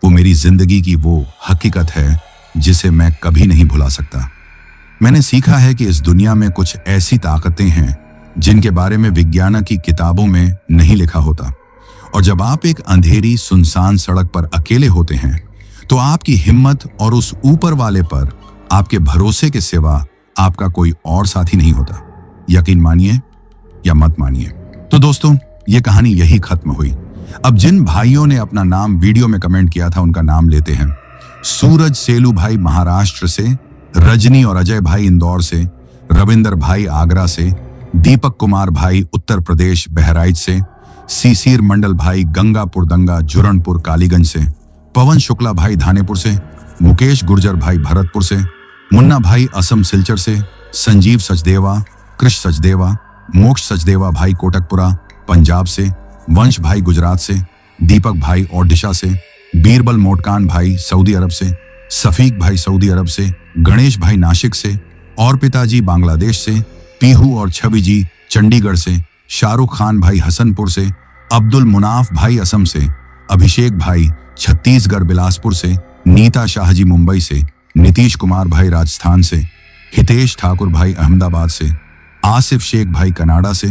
वो मेरी जिंदगी की वो हकीकत है जिसे मैं कभी नहीं भुला सकता। मैंने सीखा है कि इस दुनिया में कुछ ऐसी ताकतें हैं जिनके बारे में विज्ञान की किताबों में नहीं लिखा होता, और जब आप एक अंधेरी सुनसान सड़क पर अकेले होते हैं तो आपकी हिम्मत और उस ऊपर वाले पर आपके भरोसे के सिवा आपका कोई और साथी नहीं होता। यकीन मानिए या मत मानिए। तो दोस्तों, ये कहानी यही खत्म हुई। अब जिन भाइयों ने अपना नाम वीडियो में कमेंट किया था उनका नाम लेते हैं। सूरज सेलू भाई महाराष्ट्र से, रजनी और अजय भाई इंदौर से, रविंदर भाई आगरा से, दीपक कुमार भाई उत्तर प्रदेश बहराइच से, सीसीर मंडल भाई गंगापुर दंगा झुरनपुर कालीगंज से, पवन शुक्ला भाई धानेपुर से, मुकेश गुर्जर भाई भरतपुर से, मुन्ना भाई असम सिलचर से, संजीव सचदेवा, कृष सचदेवा, मोक्ष सचदेवा भाई कोटकपुरा पंजाब से, वंश भाई गुजरात से, दीपक भाई ओडिशा से, बीरबल मोटकान भाई सऊदी अरब से, सफीक भाई सऊदी अरब से, गणेश भाई नासिक से, और पिताजी बांग्लादेश से, पीहू और छवि जी चंडीगढ़ से, शाहरुख खान भाई हसनपुर से, अब्दुल मुनाफ भाई असम से, अभिषेक भाई छत्तीसगढ़ बिलासपुर से, नीता शाहजी मुंबई से, नीतीश कुमार भाई राजस्थान से, हितेश ठाकुर भाई अहमदाबाद से, आसिफ शेख भाई कनाडा से,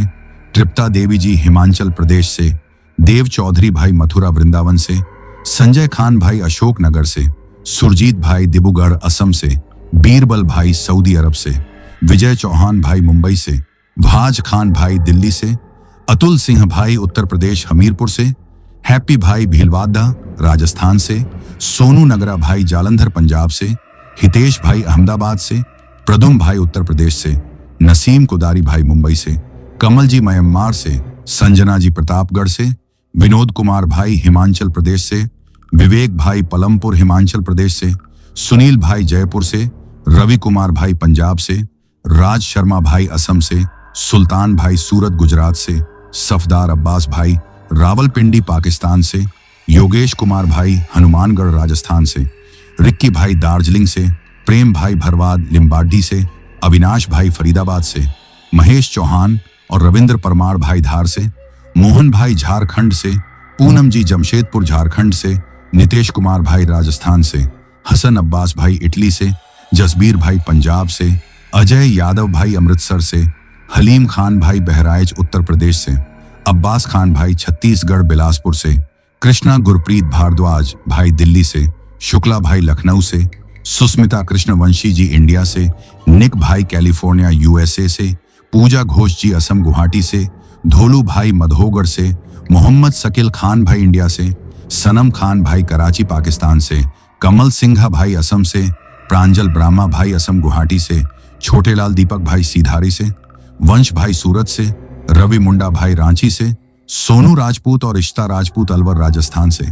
तृप्ता देवी जी हिमाचल प्रदेश से, देव चौधरी भाई मथुरा वृंदावन से, संजय खान भाई अशोक नगर से, सुरजीत भाई दिब्रुगढ़ असम से, बीरबल भाई सऊदी अरब से, विजय चौहान भाई मुंबई से, भाज खान भाई दिल्ली से, अतुल सिंह भाई उत्तर प्रदेश हमीरपुर से, हैप्पी भाई भीलवाड़ा राजस्थान से, सोनू नगरा भाई जालंधर पंजाब से, हितेश भाई अहमदाबाद से, प्रदुम भाई उत्तर प्रदेश से, नसीम कुदारी भाई मुंबई से, कमल जी म्यांमार से, संजना जी प्रतापगढ़ से, विनोद कुमार भाई हिमाचल प्रदेश से, विवेक भाई पलमपुर हिमाचल प्रदेश से, सुनील भाई जयपुर से, रवि कुमार भाई पंजाब से, राज शर्मा भाई असम से, सुल्तान भाई सूरत गुजरात से, सफदार अब्बास भाई रावलपिंडी पाकिस्तान से, योगेश कुमार भाई हनुमानगढ़ राजस्थान से, रिक्की भाई दार्जिलिंग से, प्रेम भाई भरवाद लिम्बाडी से, अविनाश भाई फरीदाबाद से, महेश चौहान और रविंद्र परमार भाई धार से, मोहन भाई झारखंड से, पूनम जी जमशेदपुर झारखंड से, नितेश कुमार भाई राजस्थान से, हसन अब्बास भाई इटली से, जसबीर भाई पंजाब से, अजय यादव भाई अमृतसर से, हलीम खान भाई बहराइच उत्तर प्रदेश से, अब्बास खान भाई छत्तीसगढ़ बिलासपुर से, कृष्णा गुरप्रीत भारद्वाज भाई दिल्ली से, शुक्ला भाई लखनऊ से, सुस्मिता कृष्णवंशी जी इंडिया से, निक भाई कैलिफोर्निया यूएसए से, पूजा घोष जी असम गुवाहाटी से, धोलू भाई मधोगढ़ से, मोहम्मद शकील खान भाई इंडिया से, सनम खान भाई कराची पाकिस्तान से, कमल सिंघा भाई असम से, प्रांजल ब्राह्मा भाई असम गुवाहाटी से, छोटेलाल दीपक भाई सीधारी से, वंश भाई सूरत से, रवि मुंडा भाई रांची से, सोनू राजपूत और इश्ता राजपूत अलवर राजस्थान से,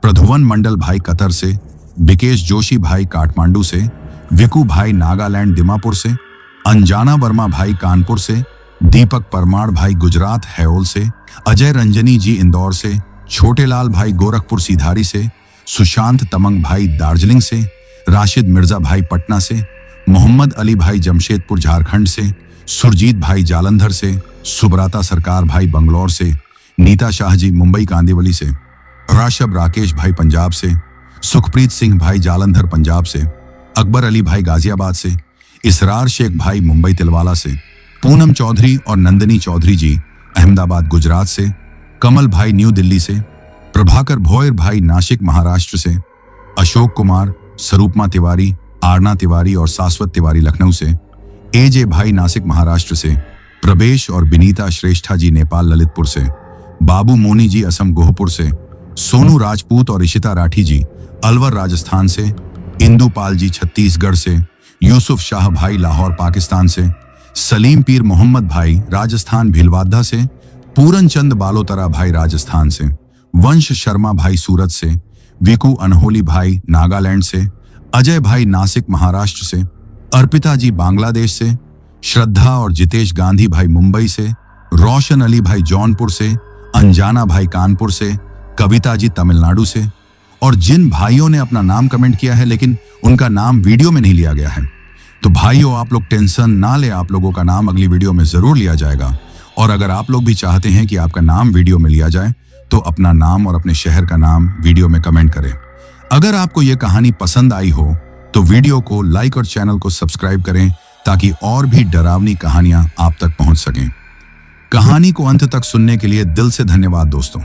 प्रधुवन मंडल भाई कतर से, बिकेश जोशी भाई काठमांडू से, विकू भाई नागालैंड दिमापुर से, अंजाना वर्मा भाई कानपुर से, दीपक परमार भाई गुजरात हैओल से, अजय रंजनी जी इंदौर से, छोटेलाल भाई गोरखपुर सीधारी से, सुशांत तमंग भाई दार्जिलिंग से, राशिद मिर्जा भाई पटना से, मोहम्मद अली भाई जमशेदपुर झारखंड से, सुरजीत भाई जालंधर से, सुब्राता सरकार भाई बंगलौर से, नीता शाह जी मुंबई कांदिवली से, राशब राकेश भाई पंजाब से, सुखप्रीत सिंह भाई जालंधर पंजाब से, अकबर अली भाई गाजियाबाद से, इसरार शेख भाई मुंबई तिलवाला से, पूनम चौधरी और नंदिनी चौधरी जी अहमदाबाद गुजरात से, कमल भाई न्यू दिल्ली से, प्रभाकर भोयर भाई नासिक महाराष्ट्र से, अशोक कुमार, स्वरूपमा तिवारी, आरना तिवारी और शाश्वत तिवारी लखनऊ से, एजे भाई नासिक महाराष्ट्र से, प्रवेश और बिनीता श्रेष्ठा जी नेपाल ललितपुर से, बाबू मोनी जी असम गोहपुर से, सोनू राजपूत और इशिता राठी जी अलवर राजस्थान से, इंदुपाल जी छत्तीसगढ़ से, यूसुफ शाह भाई लाहौर पाकिस्तान से, सलीम पीर मोहम्मद भाई राजस्थान भीलवाड़ा से, पूरन चंद बालोतरा भाई राजस्थान से, वंश शर्मा भाई सूरत से, विकू अनहोली भाई नागालैंड से, अजय भाई नासिक महाराष्ट्र से, अर्पिता जी बांग्लादेश से, श्रद्धा और जितेश गांधी भाई मुंबई से, रोशन अली भाई जौनपुर से, अंजाना भाई कानपुर से, कविता जी तमिलनाडु से। और जिन भाइयों ने अपना नाम कमेंट किया है लेकिन उनका नाम वीडियो में नहीं लिया गया है, तो भाइयों आप लोग टेंशन ना ले, आप लोगों का नाम अगली वीडियो में जरूर लिया जाएगा। और अगर आप लोग भी चाहते हैं कि आपका नाम वीडियो में लिया जाए तो अपना नाम और अपने शहर का नाम वीडियो में कमेंट करें। अगर आपको यह कहानी पसंद आई हो तो वीडियो को लाइक और चैनल को सब्सक्राइब करें ताकि और भी डरावनी कहानियां आप तक पहुंच सकें। कहानी को अंत तक सुनने के लिए दिल से धन्यवाद दोस्तों।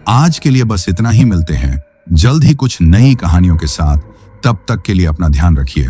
आज के लिए बस इतना ही, मिलते हैं जल्द ही कुछ नई कहानियों के साथ। तब तक के लिए अपना ध्यान रखिए।